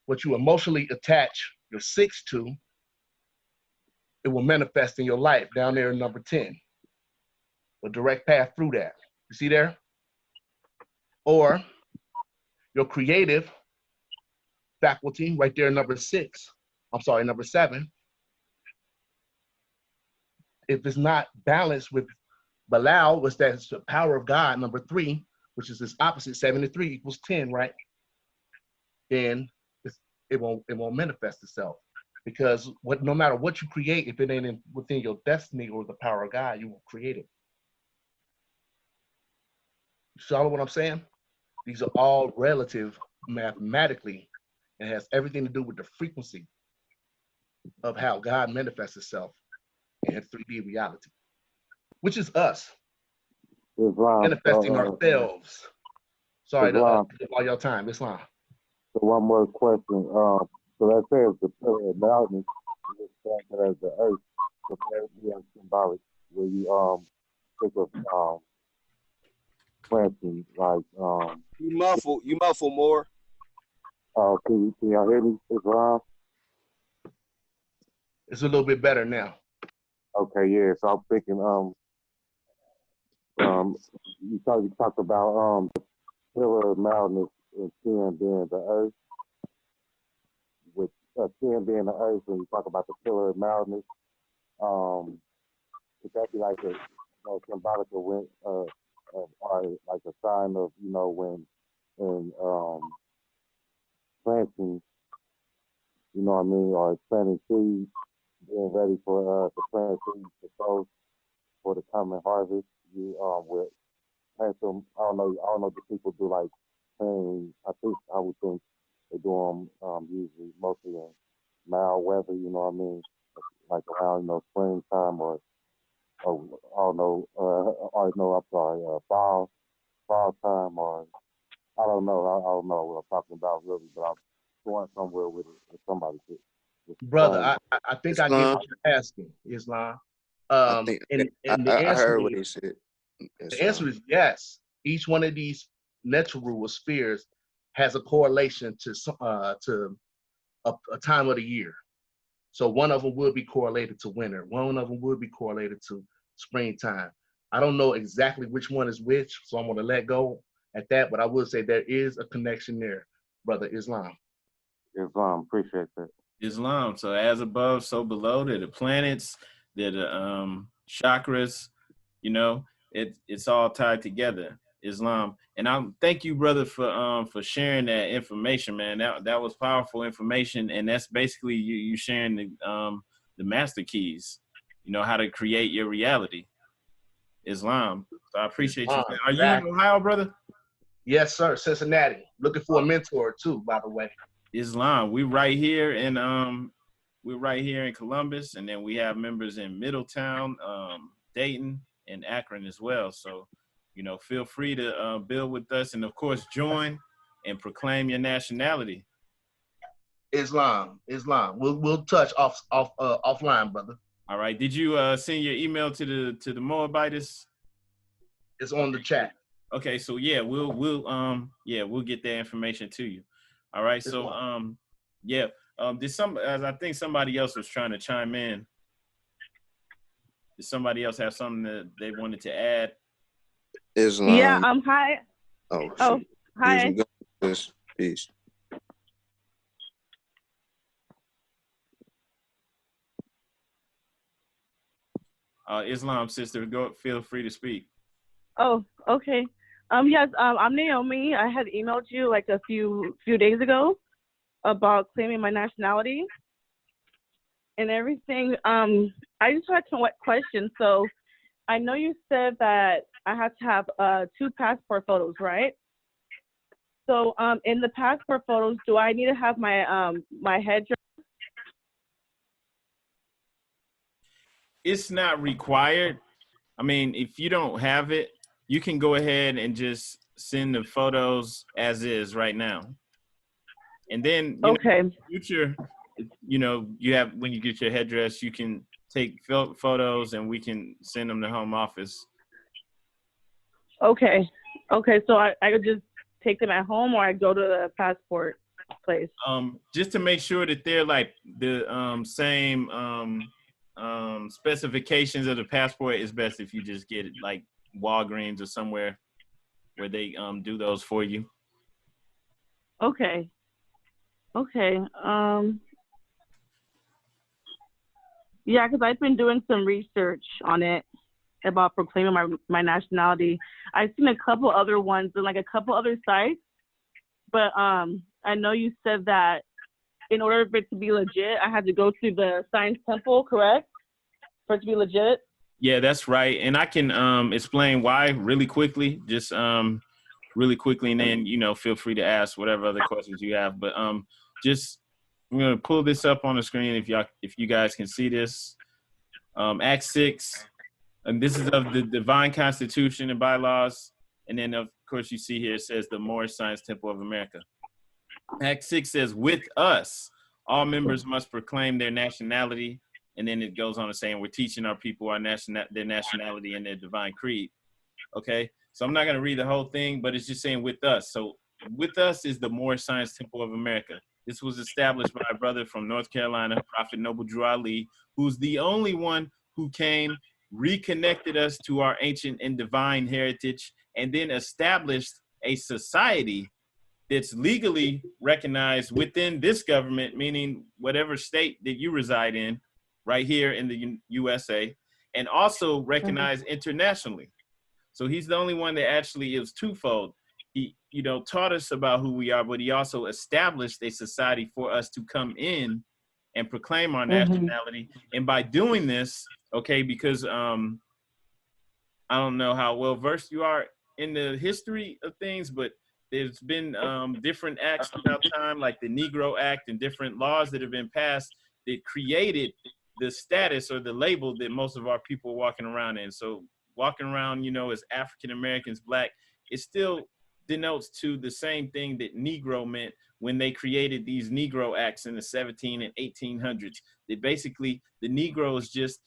What you emotionally attach your 6 to, it will manifest in your life down there in number 10. A direct path through that. You see there? Or your creative faculty right there, number 7. If it's not balanced with Balal, which that's the power of God, number 3, which is this opposite, 7 and 3 equals 10, right? Then it won't manifest itself, because no matter what you create, if it ain't within your destiny or the power of God, you won't create it. You follow what I'm saying? These are all relative mathematically, and has everything to do with the frequency of how God manifests itself in 3D reality, which is us manifesting ourselves. Sorry to take all your time, Islam. So one more question. So that says the pillar of mountains is that as the earth, so that be symbolic. Where you think of planting like You muffle more. Can y'all hear me, Islam? It's a little bit better now. Okay, yeah. So I'm thinking you talked about the pillar of mountains and 10 being the earth, with 10 being the earth, when you talk about the pillar of mountains, could that be like a symbolic of or like a sign of when planting, you know what I mean, or planting seeds, being ready for to plant seeds to sow for the coming harvest. You with plant them. I don't know. Do people do like planting? I would think they do them usually mostly in mild weather. You know what I mean, like around springtime or I don't know. Fall time, or I don't know. I don't know what I'm talking about really, but I'm going somewhere with it. If somebody could. Brother, I think I get what you're asking, Islam. I heard what he said. The answer is yes. Each one of these natural spheres has a correlation to a time of the year. So one of them would be correlated to winter. One of them would be correlated to springtime. I don't know exactly which one is which, so I'm going to let go at that. But I will say there is a connection there, brother Islam. Islam, appreciate that. Islam. So as above, so below. They're the planets. They're the chakras. It's all tied together. Islam. And thank you, brother, for sharing that information, man. That was powerful information, and that's basically you sharing the master keys. How to create your reality. Islam. So I appreciate you. Are you in Ohio, brother? Yes, sir. Cincinnati. Looking for a mentor too, by the way. Islam. We're right here in Columbus, and then we have members in Middletown, Dayton, and Akron as well. So, feel free to build with us, and of course, join and proclaim your nationality. Islam. We'll touch offline, brother. All right. Did you send your email to the Moabites? It's on the chat. Okay. So yeah, we'll get that information to you. All right. So as I think somebody else was trying to chime in. Did somebody else have something that they wanted to add? Islam. Yeah. Hi. Oh, Hi. Peace. Islam sister, feel free to speak. Oh, okay. Yes, I'm Naomi. I had emailed you like a few days ago about claiming my nationality and everything. I just had some questions. So I know you said that I have to have 2 passport photos, right? So in the passport photos, do I need to have my my headdress? It's not required. I mean, if you don't have it, you can go ahead and just send the photos as is right now. And then in the future, you have, when you get your headdress, you can take photos and we can send them to home office. Okay. So I could just take them at home, or I go to the passport place? Just to make sure that they're like the same specifications of the passport, is best if you just get it like Walgreens or somewhere where they do those for you. Okay. Yeah, because I've been doing some research on it about proclaiming my nationality. I've seen a couple other ones and like a couple other sites, but I know you said that in order for it to be legit, I had to go through the Science Temple, correct? For it to be legit? Yeah, that's right. And I can explain why really quickly, just really quickly, and then, feel free to ask whatever other questions you have. But I'm going to pull this up on the screen if you guys can see this. Act 6, and this is of the Divine Constitution and bylaws. And then, of course, you see here it says the Moorish Science Temple of America. Act 6 says, with us, all members must proclaim their nationality. And then it goes on to saying we're teaching our people their nationality and their divine creed. Okay, so I'm not going to read the whole thing, but it's just saying with us. So with us is the Moorish Science Temple of America. This was established by a brother from North Carolina, Prophet Noble Drew Ali, who's the only one who came, reconnected us to our ancient and divine heritage, and then established a society that's legally recognized within this government, meaning whatever state that you reside in, right here in the USA, and also recognized internationally. So he's the only one that actually is twofold. He, taught us about who we are, but he also established a society for us to come in and proclaim our nationality. And by doing this, okay, because I don't know how well versed you are in the history of things, but there's been different acts throughout time, like the Negro Act and different laws that have been passed that created the status or the label that most of our people are walking around in. So walking around, as African Americans, Black, it still denotes to the same thing that Negro meant when they created these Negro Acts in the 17 and 1800s. That basically the Negro is just,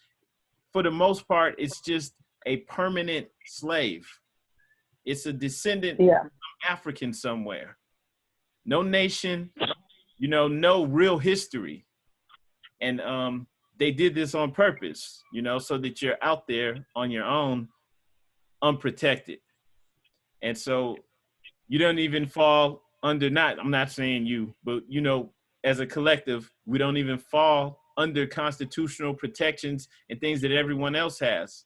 for the most part, it's just a permanent slave. It's a descendant from African somewhere. No nation, no real history. And they did this on purpose, so that you're out there on your own, unprotected. And so you don't even fall under, I'm not saying you, but, as a collective, we don't even fall under constitutional protections and things that everyone else has.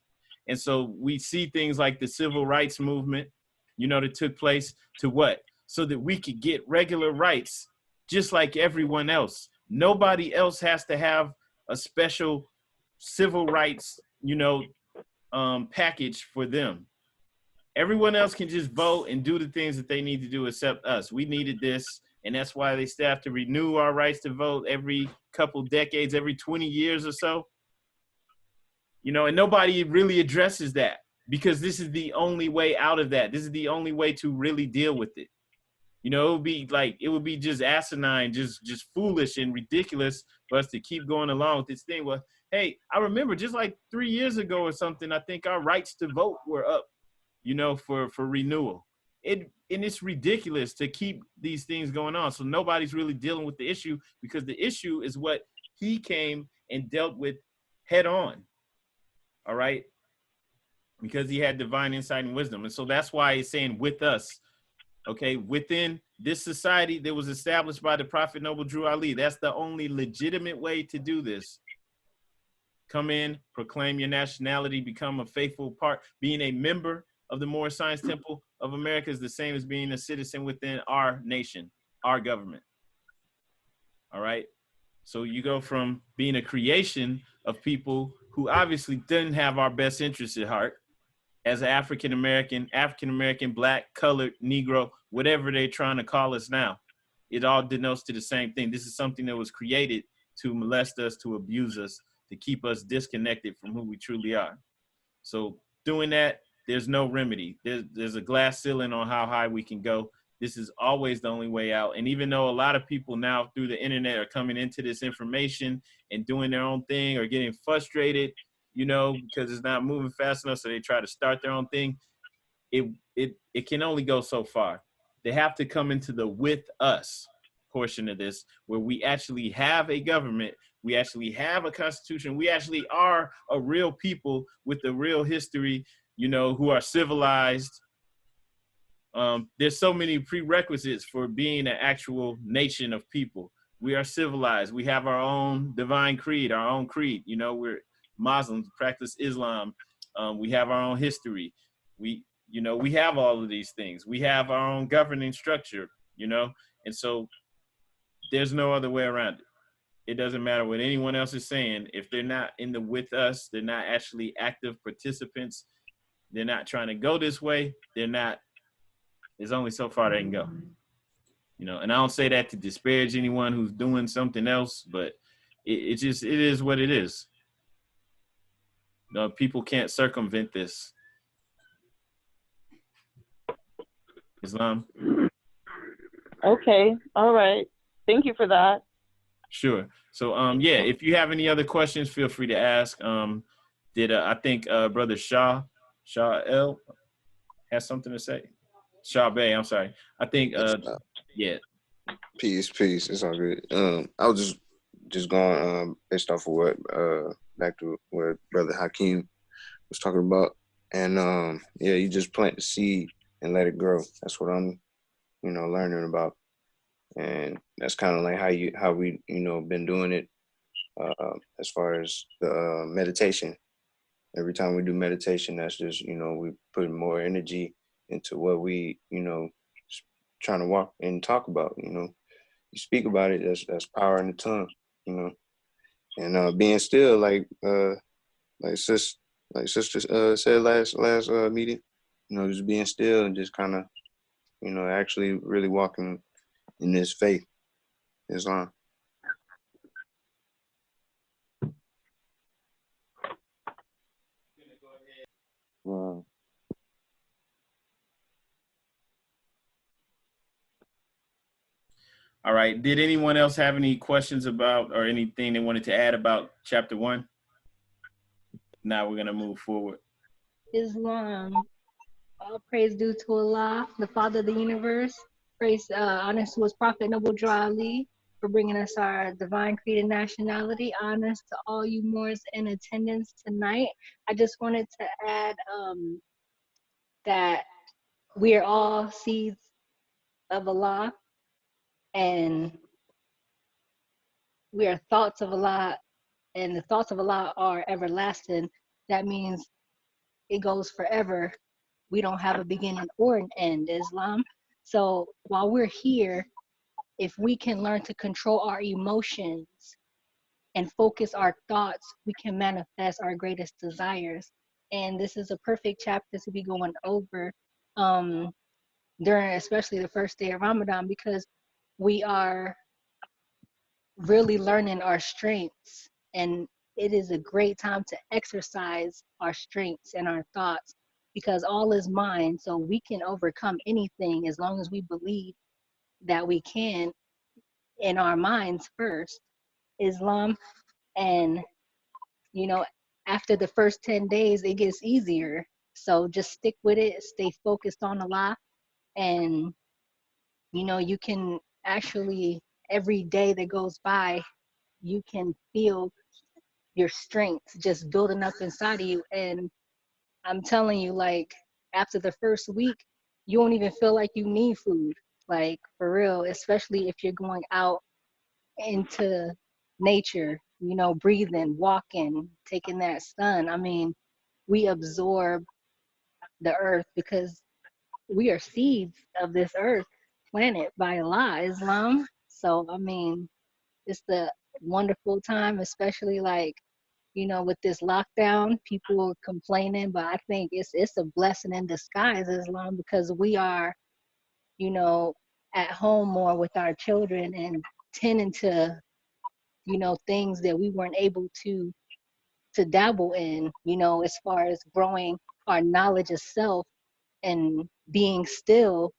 And so we see things like the civil rights movement, that took place to what? So that we could get regular rights just like everyone else. Nobody else has to have a special civil rights, package for them. Everyone else can just vote and do the things that they need to do except us. We needed this, and that's why they still have to renew our rights to vote every couple decades, every 20 years or so. You know, and nobody really addresses that because this is the only way out of that. This is the only way to really deal with it. You know, it would be just asinine, just foolish and ridiculous for us to keep going along with this thing. Well, hey, I remember just like 3 years ago or something, I think our rights to vote were up, you know, for renewal. And it's ridiculous to keep these things going on. So nobody's really dealing with the issue because the issue is what he came and dealt with head on. All right. Because he had divine insight and wisdom. And so that's why he's saying with us, okay, within this society that was established by the Prophet Noble Drew Ali. That's the only legitimate way to do this. Come in, proclaim your nationality, become a faithful part. Being a member of the Moorish Science Temple of America is the same as being a citizen within our nation, our government. All right. So you go from being a creation of people who obviously didn't have our best interests at heart as African-American, Black, colored, Negro, whatever they're trying to call us now. It all denotes to the same thing. This is something that was created to molest us, to abuse us, to keep us disconnected from who we truly are. So doing that, there's no remedy. There's a glass ceiling on how high we can go. This is always the only way out. And even though a lot of people now through the internet are coming into this information and doing their own thing or getting frustrated, you know, because it's not moving fast enough, so they try to start their own thing. It can only go so far. They have to come into the with us portion of this, where we actually have a government, we actually have a constitution, we actually are a real people with a real history, you know, who are civilized. There's so many prerequisites for being an actual nation of people. We are civilized. We have our own divine creed, our own creed. You know, we're Muslims, practice Islam. We have our own history. We have all of these things. We have our own governing structure, you know, and so there's no other way around it. It doesn't matter what anyone else is saying. If they're not in the with us, they're not actually active participants. They're not trying to go this way. There's only so far they can go, you know, and I don't say that to disparage anyone who's doing something else, but it is what it is. No, people can't circumvent this. Islam. Okay. All right. Thank you for that. Sure. So, yeah, if you have any other questions, feel free to ask. I think Brother Shah L has something to say? Shah Bay, I'm sorry. I think, yeah. Peace. It's all good. I was just going based off of what back to what Brother Hakeem was talking about, and yeah, you just plant the seed and let it grow. That's what I'm, you know, learning about, and that's kind of like how we you know been doing it as far as the meditation. Every time we do meditation, that's just, you know, we put more energy into what we, you know, trying to walk and talk about. You know, you speak about it. That's power in the tongue. You know, and being still, like sister said last meeting. You know, just being still and just kind of, you know, actually really walking in this faith, Islam. Wow. All right. Did anyone else have any questions about or anything they wanted to add about chapter 1? Now we're going to move forward. Islam. All praise due to Allah, the Father of the universe. Praise, honors to His Prophet Noble Drew Ali for bringing us our divine creed and nationality. Honors to all you Moors in attendance tonight. I just wanted to add that we are all seeds of Allah, and we are thoughts of Allah, and the thoughts of Allah are everlasting. That means it goes forever. We don't have a beginning or an end, Islam. So while we're here, if we can learn to control our emotions and focus our thoughts, we can manifest our greatest desires. And this is a perfect chapter to be going over during especially the first day of Ramadan, because we are really learning our strengths, and it is a great time to exercise our strengths and our thoughts, because all is mind, so we can overcome anything as long as we believe that we can in our minds first. Islam, and you know, after the first 10 days it gets easier, so just stick with it, stay focused on Allah, and you know, you can actually, every day that goes by, you can feel your strength just building up inside of you. And I'm telling you, like, after the first week, you won't even feel like you need food, like, for real, especially if you're going out into nature, you know, breathing, walking, taking that sun. I mean, we absorb the earth because we are seeds of this earth planet by Allah, Islam. So, I mean, it's the wonderful time, especially like, you know, with this lockdown, people complaining, but I think it's a blessing in disguise, Islam, because we are, you know, at home more with our children and tending to, you know, things that we weren't able to dabble in, you know, as far as growing our knowledge of self and being still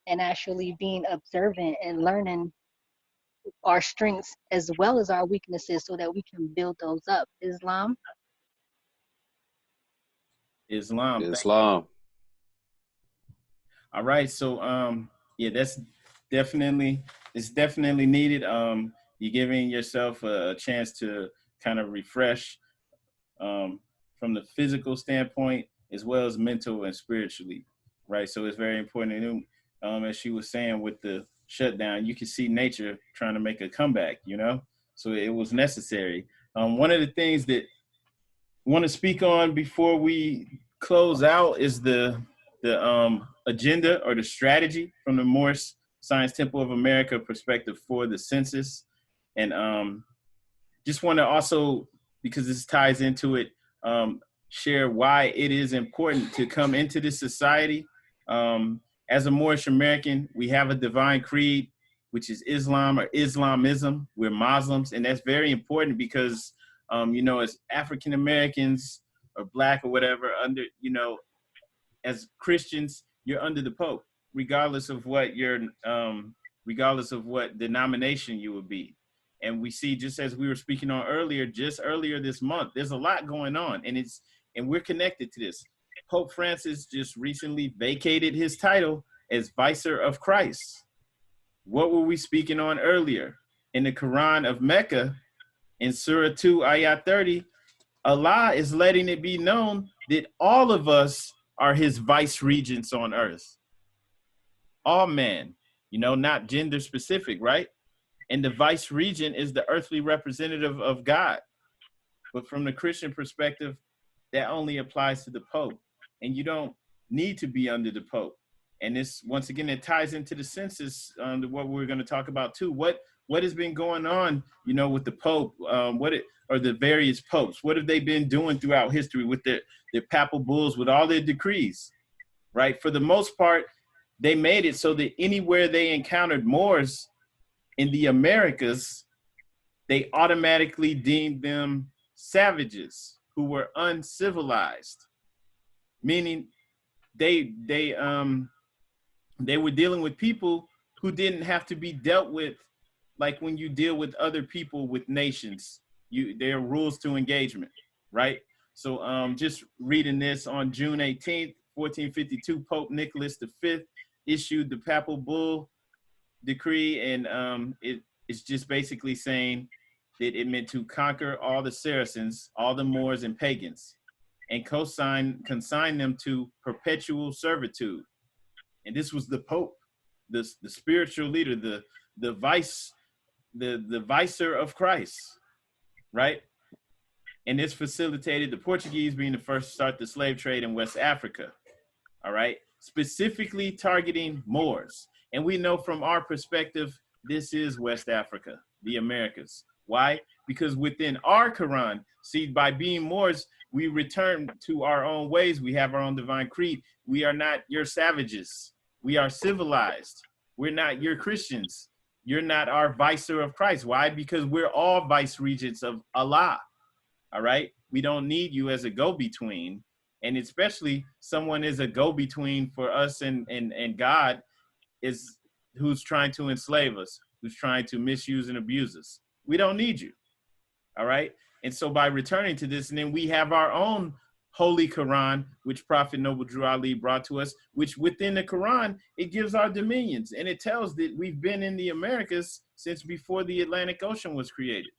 and actually being observant and learning our strengths as well as our weaknesses so that we can build those up. Islam. Islam. Islam. All right, so yeah, that's definitely needed. You're giving yourself a chance to kind of refresh from the physical standpoint as well as mental and spiritually, right? So it's very important. And as she was saying, with the shutdown, you can see nature trying to make a comeback, you know? So it was necessary. One of the things that I want to speak on before we close out is the agenda or the strategy from the Moorish Science Temple of America perspective for the census. And just want to also, because this ties into it, share why it is important to come into this society. As a Moorish American, we have a divine creed, which is Islam or Islamism. We're Muslims, and that's very important because, you know, as African Americans or Black or whatever, under, you know, as Christians, you're under the Pope, regardless of what regardless of what denomination you would be. And we see, just as we were speaking on earlier, just earlier this month, there's a lot going on, and we're connected to this. Pope Francis just recently vacated his title as Vicar of Christ. What were we speaking on earlier? In the Quran of Mecca, in Surah 2, Ayat 30, Allah is letting it be known that all of us are his vice-regents on earth. All men, you know, not gender specific, right? And the vice-regent is the earthly representative of God. But from the Christian perspective, that only applies to the Pope. And you don't need to be under the Pope. And this, once again, it ties into the census, what we're going to talk about too. What has been going on, you know, with the Pope, or the various popes? What have they been doing throughout history with their papal bulls, with all their decrees, right? For the most part, they made it so that anywhere they encountered Moors in the Americas, they automatically deemed them savages who were uncivilized, meaning they were dealing with people who didn't have to be dealt with like when you deal with other people with nations. There are rules to engagement, right? So just reading this, on June 18th, 1452, Pope Nicholas V issued the papal bull decree, and it's just basically saying that it meant to conquer all the Saracens, all the Moors and pagans, and consign them to perpetual servitude. And this was the Pope, the spiritual leader, the vicar of Christ, right? And this facilitated the Portuguese being the first to start the slave trade in West Africa, all right? Specifically targeting Moors. And we know from our perspective, this is West Africa, the Americas. Why? Because within our Quran, see, by being Moors, we return to our own ways. We have our own divine creed. We are not your savages. We are civilized. We're not your Christians. You're not our vicar of Christ. Why? Because we're all vice regents of Allah. All right. We don't need you as a go-between. And especially someone is a go-between for us and God is who's trying to enslave us, who's trying to misuse and abuse us. We don't need you. All right. And so by returning to this, and then we have our own Holy Koran, which Prophet Noble Drew Ali brought to us, which within the Quran, it gives our dominions. And it tells that we've been in the Americas since before the Atlantic Ocean was created.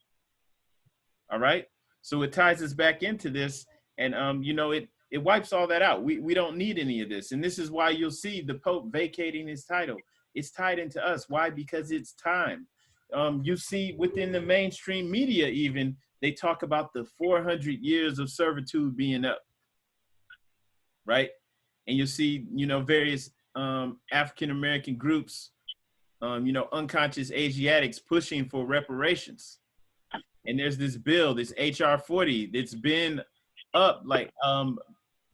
All right. So it ties us back into this. And, you know, it wipes all that out. We don't need any of this. And this is why you'll see the Pope vacating his title. It's tied into us. Why? Because it's time. You see within the mainstream media, even they talk about the 400 years of servitude being up, right? And you see, you know, various African-American groups, you know, unconscious Asiatics pushing for reparations. And there's this bill, this HR 40, that's been up, like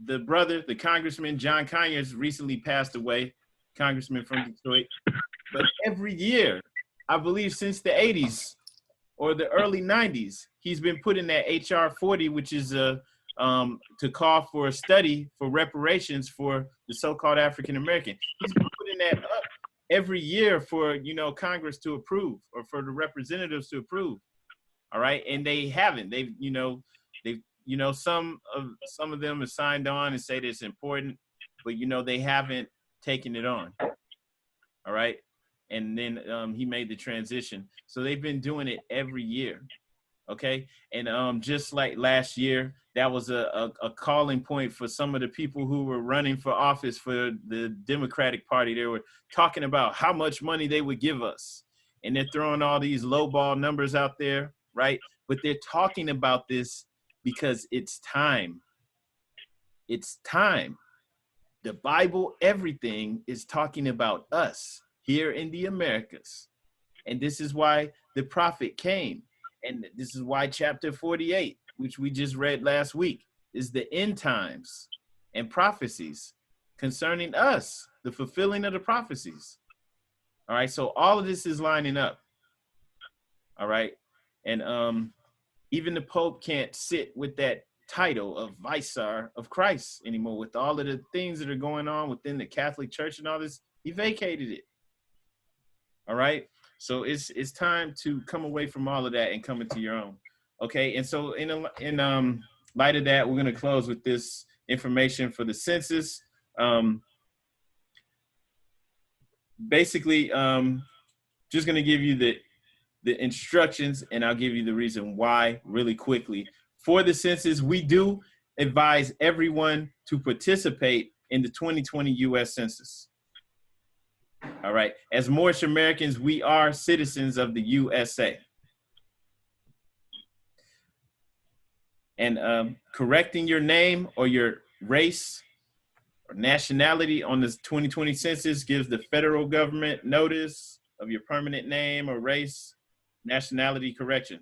the brother, the Congressman John Conyers recently passed away, congressman from Detroit. But every year, I believe since the 80s or the early 90s, he's been putting that HR 40, which is to call for a study for reparations for the so-called African American. He's been putting that up every year for, you know, Congress to approve or for the representatives to approve. All right, and they haven't. They've, you know, some of them have signed on and say that it's important, but you know they haven't taken it on. All right. And then he made the transition. So they've been doing it every year. Okay. And just like last year, that was a calling point for some of the people who were running for office for the Democratic Party. They were talking about how much money they would give us. And they're throwing all these lowball numbers out there, right? But they're talking about this because it's time. It's time. The Bible, everything is talking about us here in the Americas. And this is why the prophet came. And this is why chapter 48, which we just read last week, is the end times and prophecies concerning us, the fulfilling of the prophecies. All right, so all of this is lining up. All right, and even the Pope can't sit with that title of Vicar of Christ anymore with all of the things that are going on within the Catholic Church and all this. He vacated it. All right. So it's time to come away from all of that and come into your own. Okay. And so in light of that, we're going to close with this information for the census. Basically, just going to give you the instructions, and I'll give you the reason why really quickly. For the census, we do advise everyone to participate in the 2020 U.S. Census. All right. As Moorish Americans, we are citizens of the USA. And correcting your name or your race or nationality on the 2020 census gives the federal government notice of your permanent name or race, nationality correction.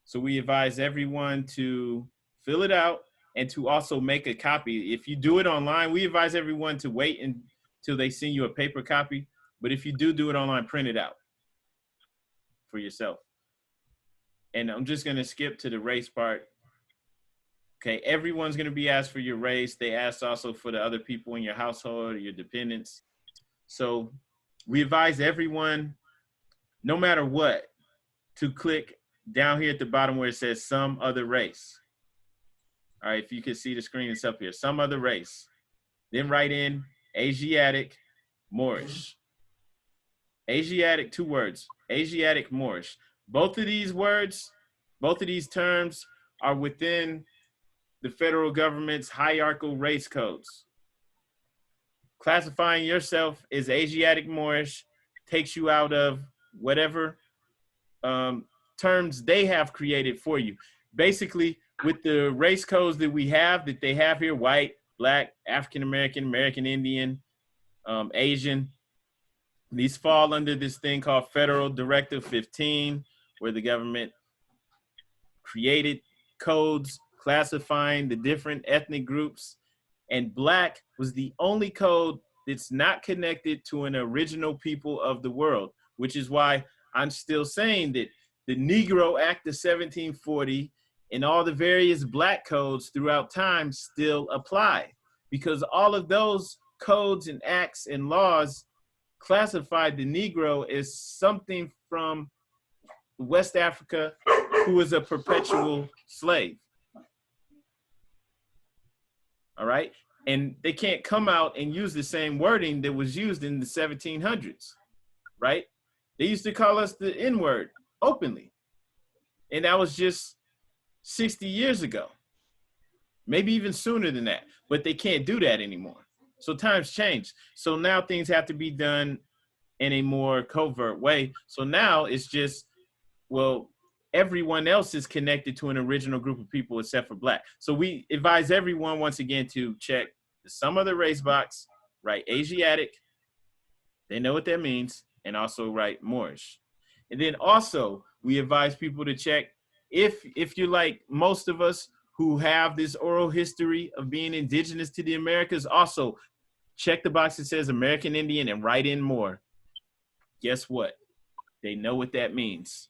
So we advise everyone to fill it out and to also make a copy. If you do it online, we advise everyone to wait until they send you a paper copy. But if you do it online, print it out for yourself. And I'm just going to skip to the race part. Okay, everyone's going to be asked for your race. They asked also for the other people in your household or your dependents. So we advise everyone, no matter what, to click down here at the bottom where it says some other race. All right, if you can see the screen, it's up here. Some other race. Then write in Asiatic, Moorish. Asiatic, 2 words. Asiatic, Moorish. Both of these words, both of these terms are within the federal government's hierarchical race codes. Classifying yourself as Asiatic Moorish takes you out of whatever terms they have created for you. Basically, with the race codes that we have, that they have here, white, black, African-American, American Indian, Asian, these fall under this thing called Federal Directive 15, where the government created codes classifying the different ethnic groups, and Black was the only code that's not connected to an original people of the world, which is why I'm still saying that the Negro Act of 1740 and all the various Black codes throughout time still apply, because all of those codes and acts and laws classified the Negro as something from West Africa who was a perpetual slave. All right? And they can't come out and use the same wording that was used in the 1700s, right? They used to call us the N-word openly. And that was just 60 years ago, maybe even sooner than that, but they can't do that anymore. So times change. So now things have to be done in a more covert way. So now it's just, well, everyone else is connected to an original group of people except for Black. So we advise everyone once again to check the sum of the race box, write Asiatic, they know what that means, and also write Moorish. And then also we advise people to check if you're like most of us who have this oral history of being indigenous to the Americas, also check the box that says American Indian and write in more. Guess what? They know what that means.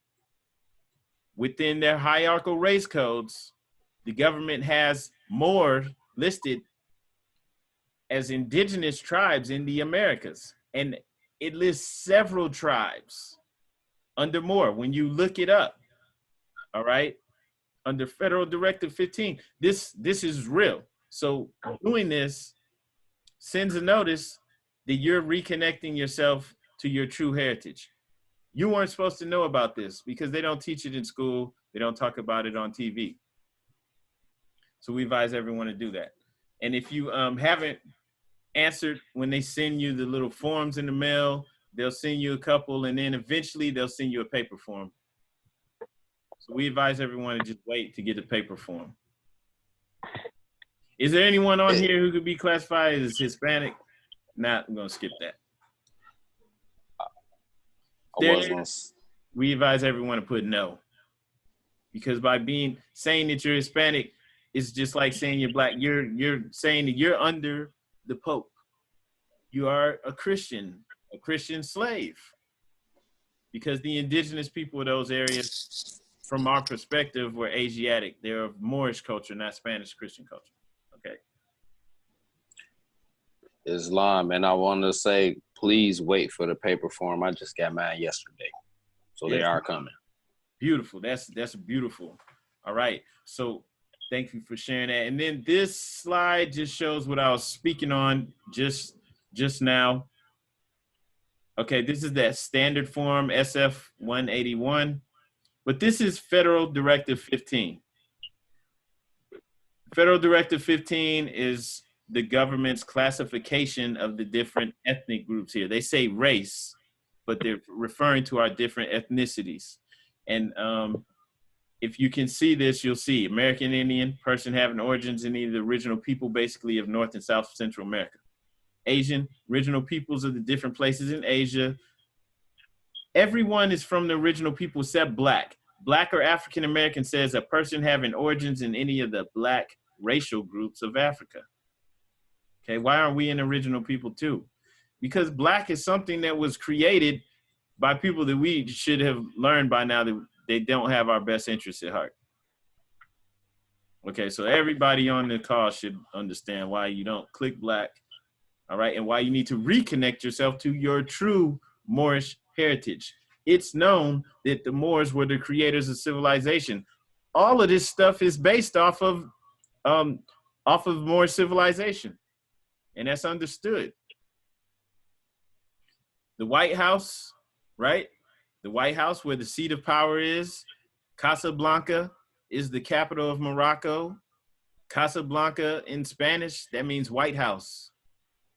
Within their hierarchical race codes, the government has Moor listed as indigenous tribes in the Americas. And it lists several tribes under Moor when you look it up, all right? Under Federal Directive 15, this is real. So doing this sends a notice that you're reconnecting yourself to your true heritage. You weren't supposed to know about this because they don't teach it in school. They don't talk about it on TV. So we advise everyone to do that. And if you haven't answered when they send you the little forms in the mail, they'll send you a couple, and then eventually they'll send you a paper form. So we advise everyone to just wait to get a paper form. Is there anyone on here who could be classified as Hispanic? Nah, I'm gonna skip that. We advise everyone to put no. Because by saying that you're Hispanic, it's just like saying you're Black. You're saying that you're under the Pope. You are a Christian slave. Because the indigenous people of those areas, from our perspective, were Asiatic. They're of Moorish culture, not Spanish Christian culture. Okay. Islam, and I want to say, please wait for the paper form. I just got mine yesterday, so they are coming. Beautiful. That's beautiful. All right. So thank you for sharing that. And then this slide just shows what I was speaking on just now. Okay, this is that standard form SF 181, but this is Federal Directive 15. Federal Directive 15 is the government's classification of the different ethnic groups here. They say race, but they're referring to our different ethnicities. And if you can see this, you'll see American Indian, person having origins in either the original people, basically of North and South Central America. Asian, original peoples of the different places in Asia. Everyone is from the original people except Black. Black or African American says a person having origins in any of the Black racial groups of Africa. Okay, why aren't we in original people too? Because Black is something that was created by people that we should have learned by now that they don't have our best interests at heart. Okay, so everybody on the call should understand why you don't click Black, all right, and why you need to reconnect yourself to your true Moorish heritage. It's known that the Moors were the creators of civilization. All of this stuff is based off of Moorish civilization, and that's understood. The White House, right? The White House, where the seat of power is. Casablanca is the capital of Morocco. Casablanca in Spanish, that means White House,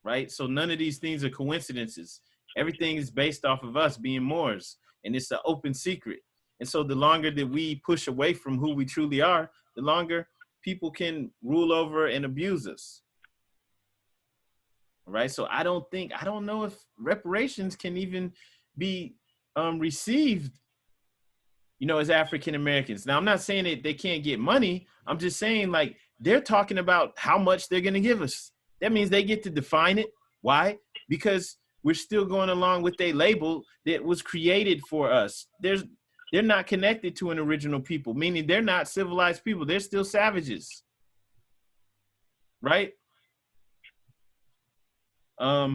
right? So none of these things are coincidences. Everything is based off of us being Moors, and it's an open secret. And so the longer that we push away from who we truly are, the longer people can rule over and abuse us. All right, so I don't know if reparations can even be received you know, as African Americans. Now, I'm not saying that they can't get money. I'm just saying, like, they're talking about how much they're going to give us. That means they get to define it. Why? Because we're still going along with a label that was created for us. They're not connected to an original people, meaning they're not civilized people. They're still savages, right? I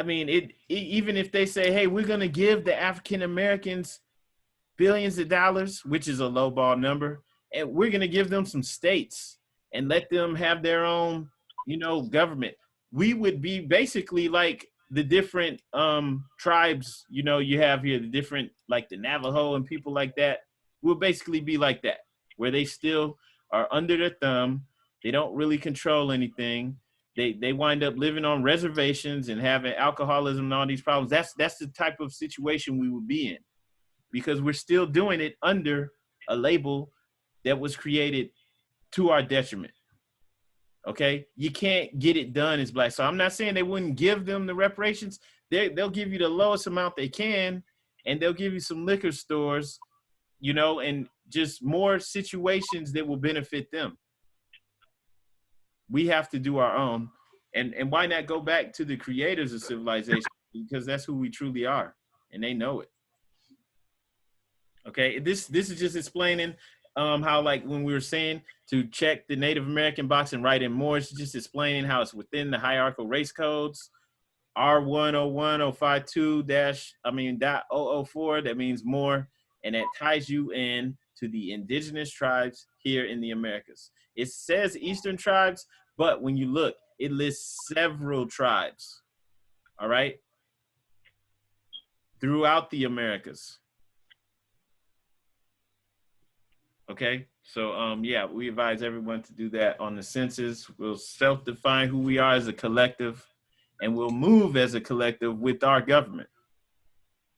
mean, even if they say, hey, we're going to give the African Americans billions of dollars, which is a lowball number, and we're going to give them some states and let them have their own, you know, government. We would be basically like the different tribes, you know, you have here, the different, like the Navajo and people like that. We'll basically be like that, where they still are under their thumb. They don't really control anything. They wind up living on reservations and having alcoholism and all these problems. That's the type of situation we would be in, because we're still doing it under a label that was created to our detriment. Okay, you can't get it done as black. So I'm not saying they wouldn't give them the reparations. They'll give you the lowest amount they can, and they'll give you some liquor stores, you know, and just more situations that will benefit them. We have to do our own. And why not go back to the creators of civilization? Because that's who we truly are, and they know it. Okay, this is just explaining how, like, when we were saying to check the Native American box and write in Moorish, just explaining how it's within the hierarchical race codes. R101052-004, that means more, and that ties you in to the indigenous tribes here in the Americas. It says Eastern tribes, but when you look, it lists several tribes, all right, throughout the Americas. Okay, so yeah, we advise everyone to do that on the census. We'll self-define who we are as a collective, and we'll move as a collective with our government,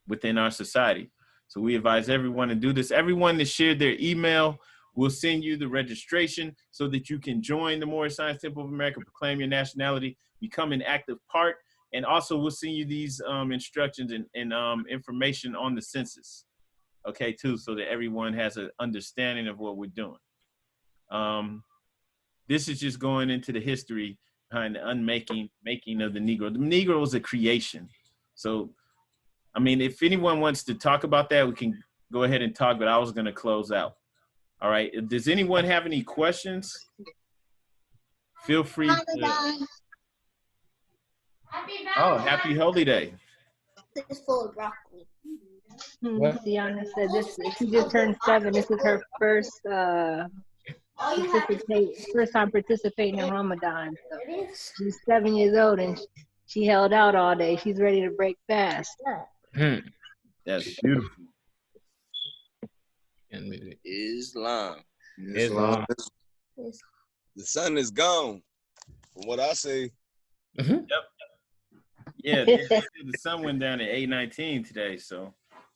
within our society. So we advise everyone to do this. Everyone that shared their email, we'll send you the registration so that you can join the Moorish Science Temple of America, proclaim your nationality, become an active part, and also we'll send you these instructions and information on the census. Okay, too, so that everyone has an understanding of what we're doing. This is just going into the history behind the making of the Negro. The Negro is a creation. So, I mean, if anyone wants to talk about that, we can go ahead and talk, but I was going to close out. All right. Does anyone have any questions? Feel free to. Oh, happy Holy Day. It's full of broccoli. Deanna said this. She just turned 7. This is her first first time participating in Ramadan. So she's 7 years old and she held out all day. She's ready to break fast. That's beautiful. Islam. The sun is gone, from what I see. Yep. Yeah, the sun went down at 8:19 today, so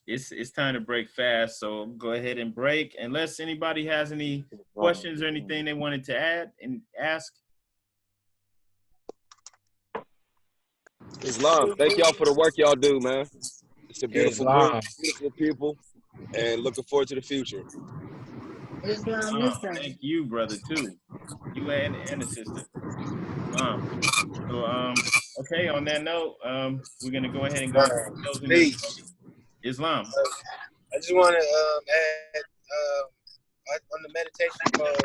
it's time to break fast. So go ahead and break, unless anybody has any questions or anything they wanted to add and ask. Islam, thank y'all for the work y'all do, man. It's a beautiful group, beautiful people, and looking forward to the future. Thank you, brother, too. You and the sister. Okay, on that note, we're gonna go ahead and go closing this. Islam. I just want to add on the meditation call.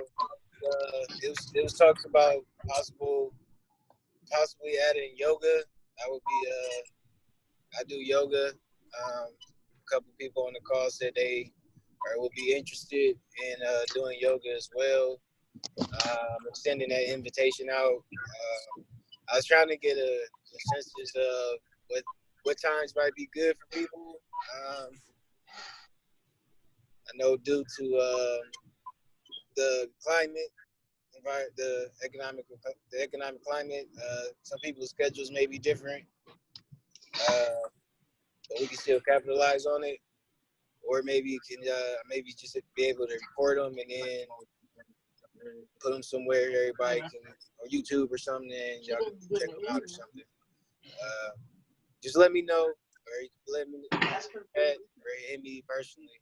It was talks about possibly adding yoga. I would be I do yoga. A couple people on the call said they will be interested in doing yoga as well. I'm extending that invitation out. I was trying to get a census of what times might be good for people. I know due to the climate, the economic climate, some people's schedules may be different, but we can still capitalize on it. Or maybe you can just be able to record them and then put them somewhere everybody can, or YouTube or something, and y'all can check them out or something. Just let me know, or you can let me chat or hit me personally.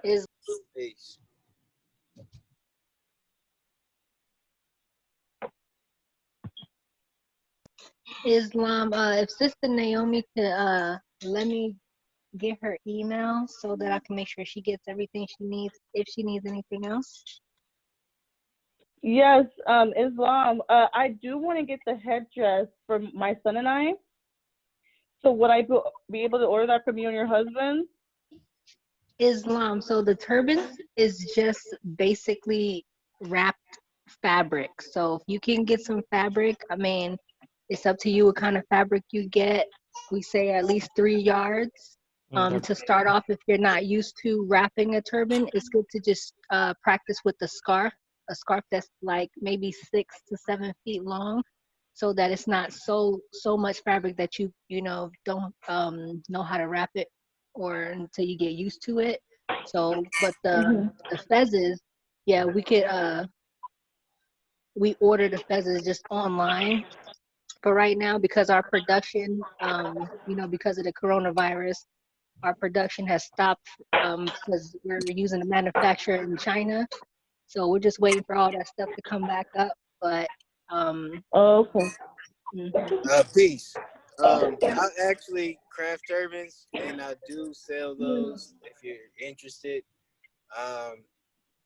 Is Peace. Islam, if Sister Naomi could let me get her email so that I can make sure she gets everything she needs, if she needs anything else. Yes, Islam. I do want to get the headdress for my son and I. So would I be able to order that from you and your husband? Islam, so the turban is just basically wrapped fabric. So if you can get some fabric, I mean, it's up to you what kind of fabric you get. We say at least 3 yards. To start off, if you're not used to wrapping a turban, it's good to just practice with the scarf, a scarf that's like maybe 6 to 7 feet long, so that it's not so much fabric that you don't know how to wrap it or until you get used to it. So, but the fezzes, yeah, we could we order the fezzes just online for right now because our production, because of the coronavirus, our production has stopped because we're using a manufacturer in China. So we're just waiting for all that stuff to come back up. But okay. Peace. I actually craft turbans and I do sell those if you're interested. I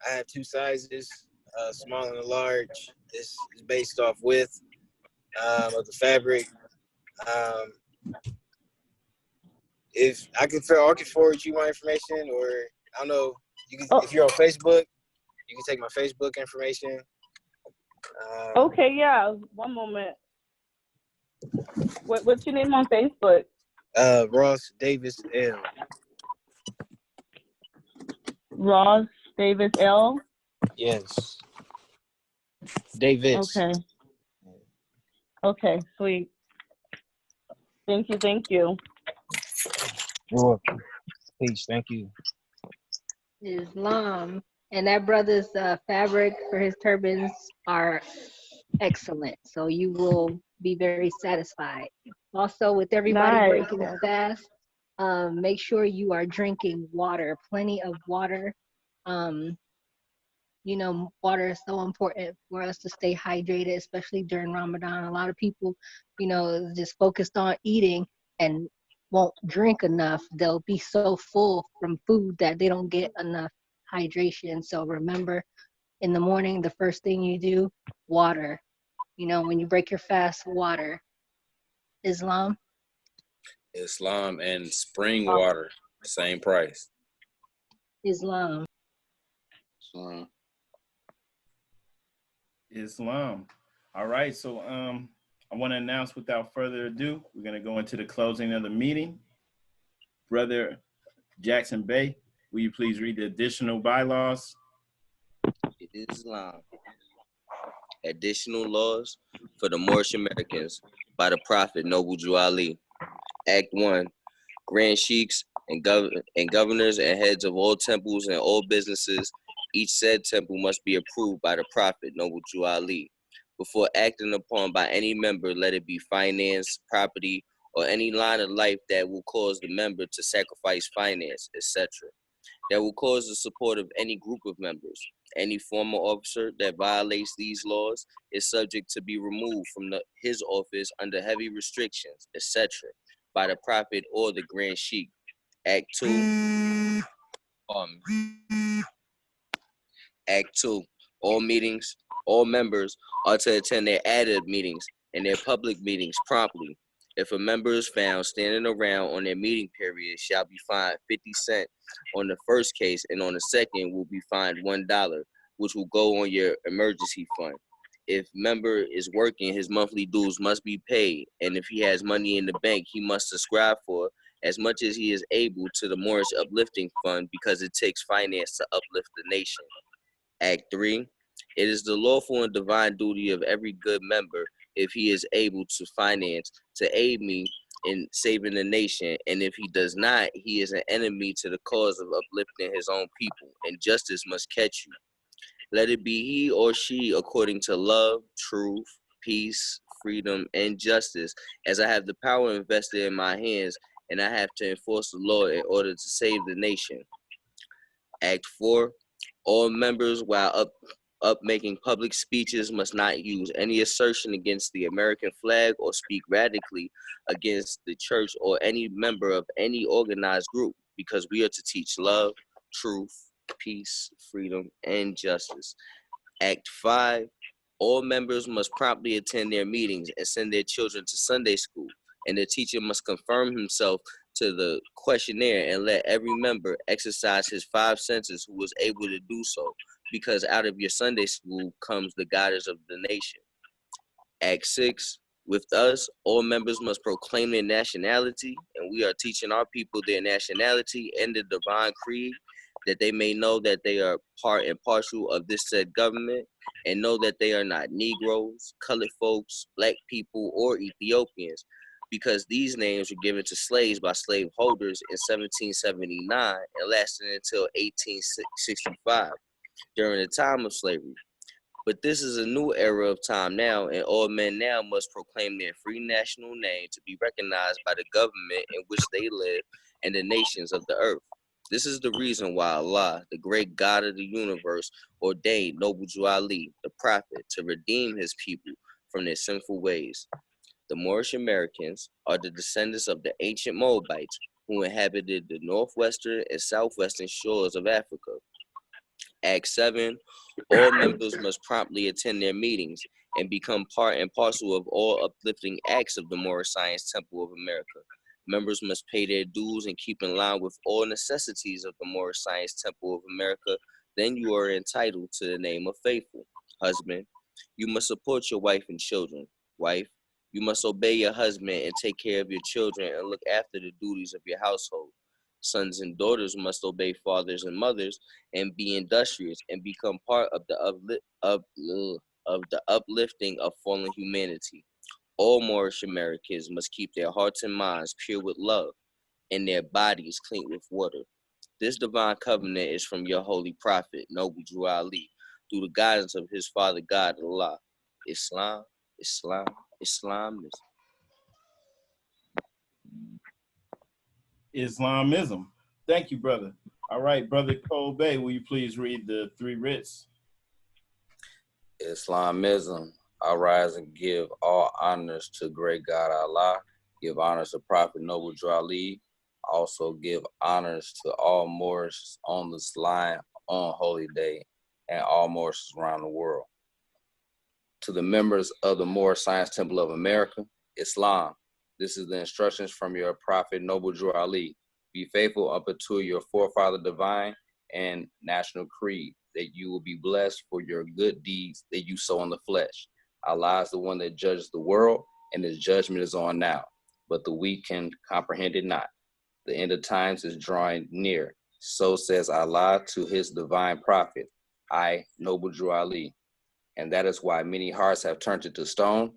have 2 sizes, small and a large. This is based off width of the fabric. If I can forward you my information, or I don't know, you can, if you're on Facebook, you can take my Facebook information. Okay, yeah. One moment. What's your name on Facebook? Ross Davis L. Ross Davis L. Yes. Davis. Okay. Okay, sweet. Thank you. You're welcome. Peace. Thank you. Islam, and that brother's fabric for his turbans are excellent. So you will be very satisfied. Also, with everybody Nice. breaking the fast, make sure you are drinking water, plenty of water. Water is so important for us to stay hydrated, especially during Ramadan. A lot of people, just focused on eating and won't drink enough. They'll be so full from food that they don't get enough hydration. So remember, in the morning, the first thing you do, water. When you break your fast, water. Islam and spring water, same price. Islam. Islam. All right, so I want to announce without further ado, we're going to go into the closing of the meeting. Brother Jackson Bey, will you please read the additional bylaws? Islam. Additional laws for the Moorish Americans by the Prophet Noble Jew Ali. Act 1. Grand sheiks and governors and heads of all temples and all businesses, each said temple must be approved by the Prophet Noble Jew Ali. Before acting upon by any member, let it be finance, property, or any line of life that will cause the member to sacrifice finance, etc., that will cause the support of any group of members. Any former officer that violates these laws is subject to be removed from his office under heavy restrictions, etc., by the Prophet or the Grand Sheikh. Act 2. Act 2. All members are to attend their added meetings and their public meetings promptly. If a member is found standing around on their meeting period, shall be fined 50 cents on the first case, and on the second will be fined $1, which will go on your emergency fund. If member is working, his monthly dues must be paid, and if he has money in the bank, he must subscribe for as much as he is able to the Moorish Uplifting Fund, because it takes finance to uplift the nation. Act 3. It is the lawful and divine duty of every good member, if he is able to finance, to aid me in saving the nation, and if he does not, he is an enemy to the cause of uplifting his own people, and justice must catch you. Let it be he or she according to love, truth, peace, freedom, and justice, as I have the power invested in my hands, and I have to enforce the law in order to save the nation. Act 4. All members, while up making public speeches, must not use any assertion against the American flag or speak radically against the church or any member of any organized group, because we are to teach love, truth, peace, freedom, and justice. Act 5. All members must promptly attend their meetings and send their children to Sunday school, and the teacher must confirm himself to the questionnaire and let every member exercise his 5 senses who is able to do so, because out of your Sunday school comes the guidance of the nation. Act 6. With us, all members must proclaim their nationality, and we are teaching our people their nationality and the divine creed, that they may know that they are part and parcel of this said government, and know that they are not Negroes, colored folks, black people, or Ethiopians, because these names were given to slaves by slaveholders in 1779 and lasted until 1865, during the time of slavery. But this is a new era of time now, and all men now must proclaim their free national name to be recognized by the government in which they live and the nations of the earth. This is the reason why Allah, the great God of the universe, ordained Noble Drew Ali, the prophet, to redeem his people from their sinful ways. The Moorish Americans are the descendants of the ancient Moabites who inhabited the northwestern and southwestern shores of Africa. Act 7. All members must promptly attend their meetings and become part and parcel of all uplifting acts of the Moorish Science Temple of America. Members must pay their dues and keep in line with all necessities of the Moorish Science Temple of America. Then you are entitled to the name of faithful. Husband, you must support your wife and children. Wife, you must obey your husband and take care of your children and look after the duties of your household. Sons and daughters must obey fathers and mothers and be industrious and become part of the uplifting of fallen humanity. All Moorish Americans must keep their hearts and minds pure with love and their bodies clean with water. This divine covenant is from your holy prophet, Noble Drew Ali, through the guidance of his father God, Allah. Islam, Islam, Islam is Islamism. Thank you, brother. All right, brother Kobe, will you please read the 3 writs? Islamism. I rise and give all honors to great God Allah. Give honors to Prophet Noble Drew Ali. Also give honors to all Moorish on this line on Holy Day and all Moorish around the world. To the members of the Moorish Science Temple of America, Islam. This is the instructions from your Prophet Noble Drew Ali. Be faithful up unto your forefather divine and national creed, that you will be blessed for your good deeds that you sow in the flesh. Allah is the one that judges the world, and his judgment is on now, but the weak can comprehend it not. The end of times is drawing near. So says Allah to his divine prophet, I, Noble Drew Ali. And that is why many hearts have turned into stone,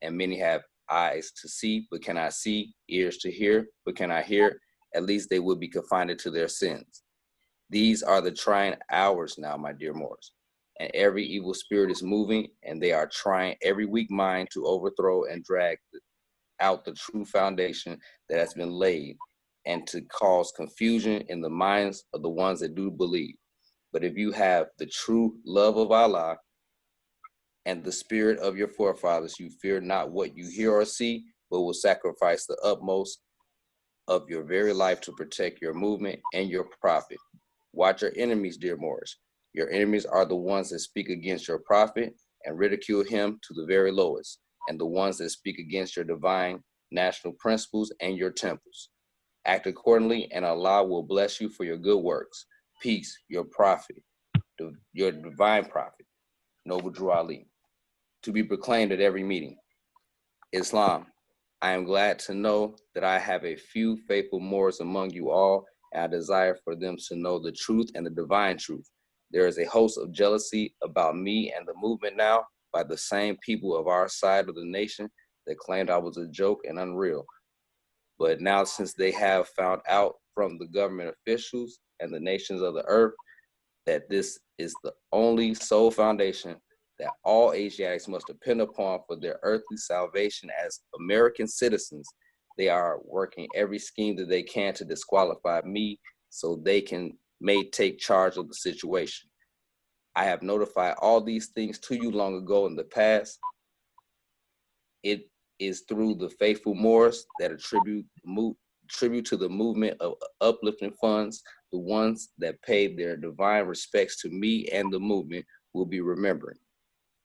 and many have eyes to see, but cannot see, ears to hear, but cannot hear. At least they will be confined to their sins. These are the trying hours now, my dear Moors. And every evil spirit is moving, and they are trying every weak mind to overthrow and drag out the true foundation that has been laid, and to cause confusion in the minds of the ones that do believe. But if you have the true love of Allah and the spirit of your forefathers, you fear not what you hear or see, but will sacrifice the utmost of your very life to protect your movement and your profit. Watch your enemies, dear Moors. Your enemies are the ones that speak against your prophet and ridicule him to the very lowest, and the ones that speak against your divine national principles and your temples. Act accordingly, and Allah will bless you for your good works. Peace, your prophet, your divine prophet, Noble Drew Ali. To be proclaimed at every meeting. Islam. I am glad to know that I have a few faithful Moors among you all, and I desire for them to know the truth and the divine truth. There is a host of jealousy about me and the movement now by the same people of our side of the nation that claimed I was a joke and unreal. But now, since they have found out from the government officials and the nations of the earth that this is the only sole foundation that all Asiatics must depend upon for their earthly salvation as American citizens. They are working every scheme that they can to disqualify me so they may take charge of the situation. I have notified all these things to you long ago in the past. It is through the faithful Moors that attribute to the movement of uplifting funds. The ones that paid their divine respects to me and the movement will be remembering.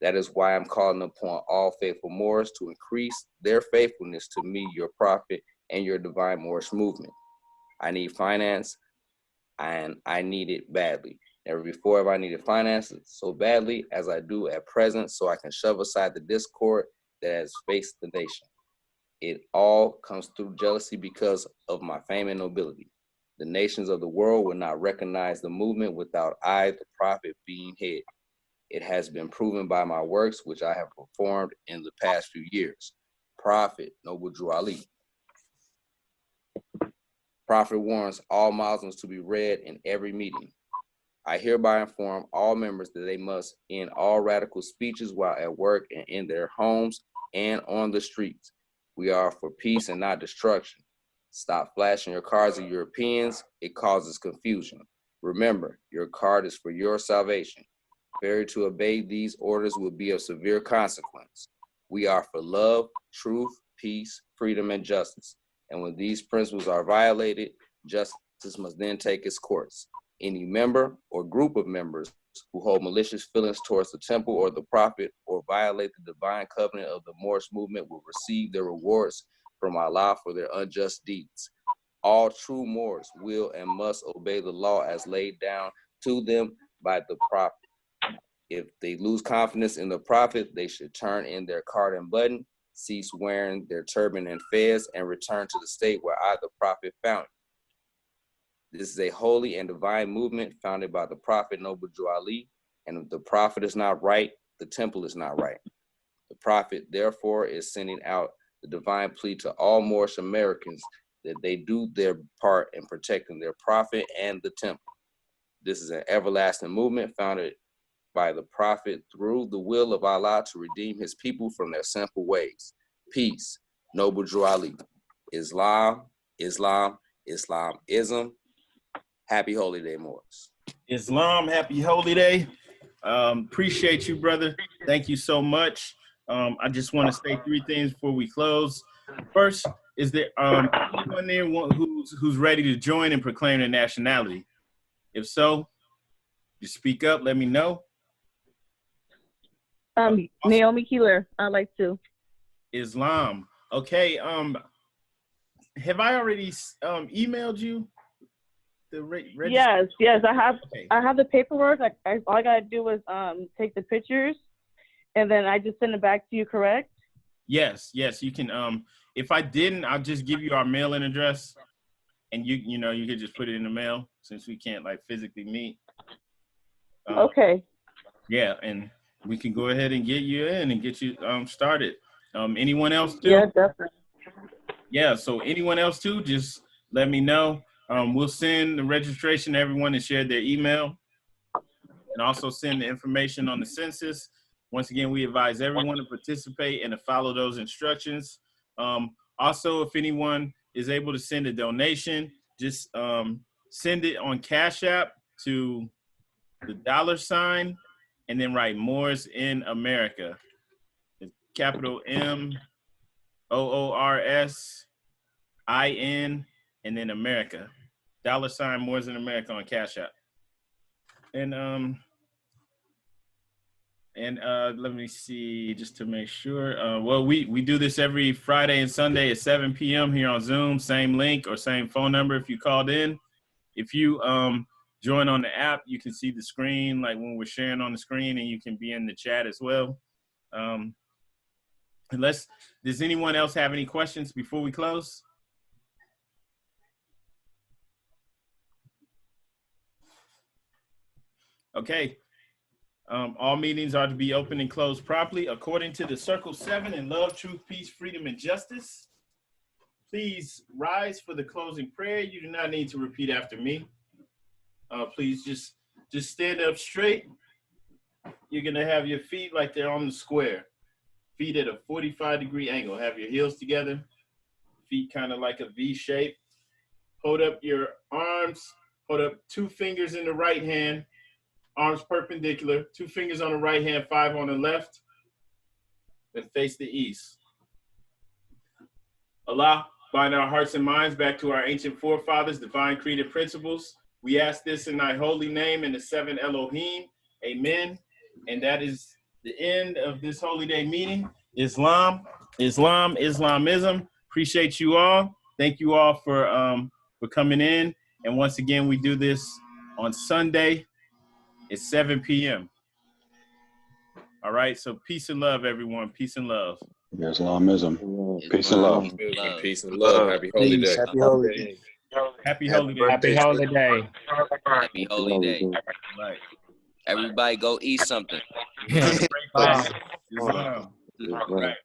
That is why I'm calling upon all faithful Moors to increase their faithfulness to me, your prophet, and your divine Moorish movement. I need finance, and I need it badly. Never before have I needed finances so badly as I do at present, so I can shove aside the discord that has faced the nation. It all comes through jealousy because of my fame and nobility. The nations of the world will not recognize the movement without I, the prophet, being head. It has been proven by my works, which I have performed in the past few years. Prophet, Noble Drew Ali. Prophet warns all Muslims to be read in every meeting. I hereby inform all members that they must end all radical speeches while at work and in their homes and on the streets. We are for peace and not destruction. Stop flashing your cards at Europeans. It causes confusion. Remember, your card is for your salvation. Failure to obey these orders will be of severe consequence. We are for love, truth, peace, freedom, and justice. And when these principles are violated, justice must then take its course. Any member or group of members who hold malicious feelings towards the temple or the prophet or violate the divine covenant of the Moorish movement will receive their rewards from Allah for their unjust deeds. All true Moors will and must obey the law as laid down to them by the prophet. If they lose confidence in the prophet, they should turn in their card and button, cease wearing their turban and fez, and return to the state where I, the prophet, found it. This is a holy and divine movement founded by the prophet Noble Drew Ali, and if the prophet is not right, the temple is not right. The prophet, therefore, is sending out the divine plea to all Moorish Americans that they do their part in protecting their prophet and the temple. This is an everlasting movement founded by the prophet through the will of Allah to redeem his people from their sinful ways. Peace, Noble Drew Ali. Islam, Islam, Islamism. Happy Holy Day, Moors. Islam, happy Holy Day. Appreciate you, brother. Thank you so much. I just want to say three things before we close. First, is there anyone there who's ready to join and proclaim their nationality? If so, just speak up, let me know. Naomi Keeler, I'd like to. Islam. Okay. Have I already emailed you the register? Yes, I have. Okay. I have the paperwork. All I gotta do is take the pictures, and then I just send it back to you. Correct? Yes. You can. If I didn't, I'll just give you our mailing address, and you could just put it in the mail since we can't like physically meet. Okay. Yeah, and we can go ahead and get you in and get you started. Anyone else too? Yeah, definitely. Yeah, so anyone else too, just let me know. We'll send the registration to everyone that shared their email, and also send the information on the census. Once again, we advise everyone to participate and to follow those instructions. Also, if anyone is able to send a donation, just send it on Cash App to the $ and then write Moors in America. It's capital MOORSIN and then America. $ Moors in America on Cash App. And let me see, just to make sure. Well, we do this every Friday and Sunday at 7 p.m. here on Zoom. Same link or same phone number if you called in. If you join on the app, you can see the screen, like when we're sharing on the screen, and you can be in the chat as well. Does anyone else have any questions before we close? Okay. All meetings are to be open and closed properly according to the Circle 7 in love, truth, peace, freedom, and justice. Please rise for the closing prayer. You do not need to repeat after me. Please just stand up straight you're gonna have your feet like they're on the square. Feet at a 45-degree angle. Have your heels together. Feet kind of like a V shape. Hold up your arms. Hold up 2 fingers in the right hand. Arms perpendicular. 2 fingers on the right hand, 5 on the left. Then face the east. Allah, bind our hearts and minds back to our ancient forefathers, divine created principles. We ask this in thy holy name in the 7 Elohim. Amen. And that is the end of this holy day meeting. Islam, Islamism. Appreciate you all. Thank you all for coming in. And once again, we do this on Sunday at 7 p.m. All right. So peace and love, everyone. Peace and love. Islamism. Peace and love. Peace and love. Happy holy day. Happy holy day. Happy holy day. Happy holy day. Happy holy day. Right. Everybody go eat something. Islam. Right.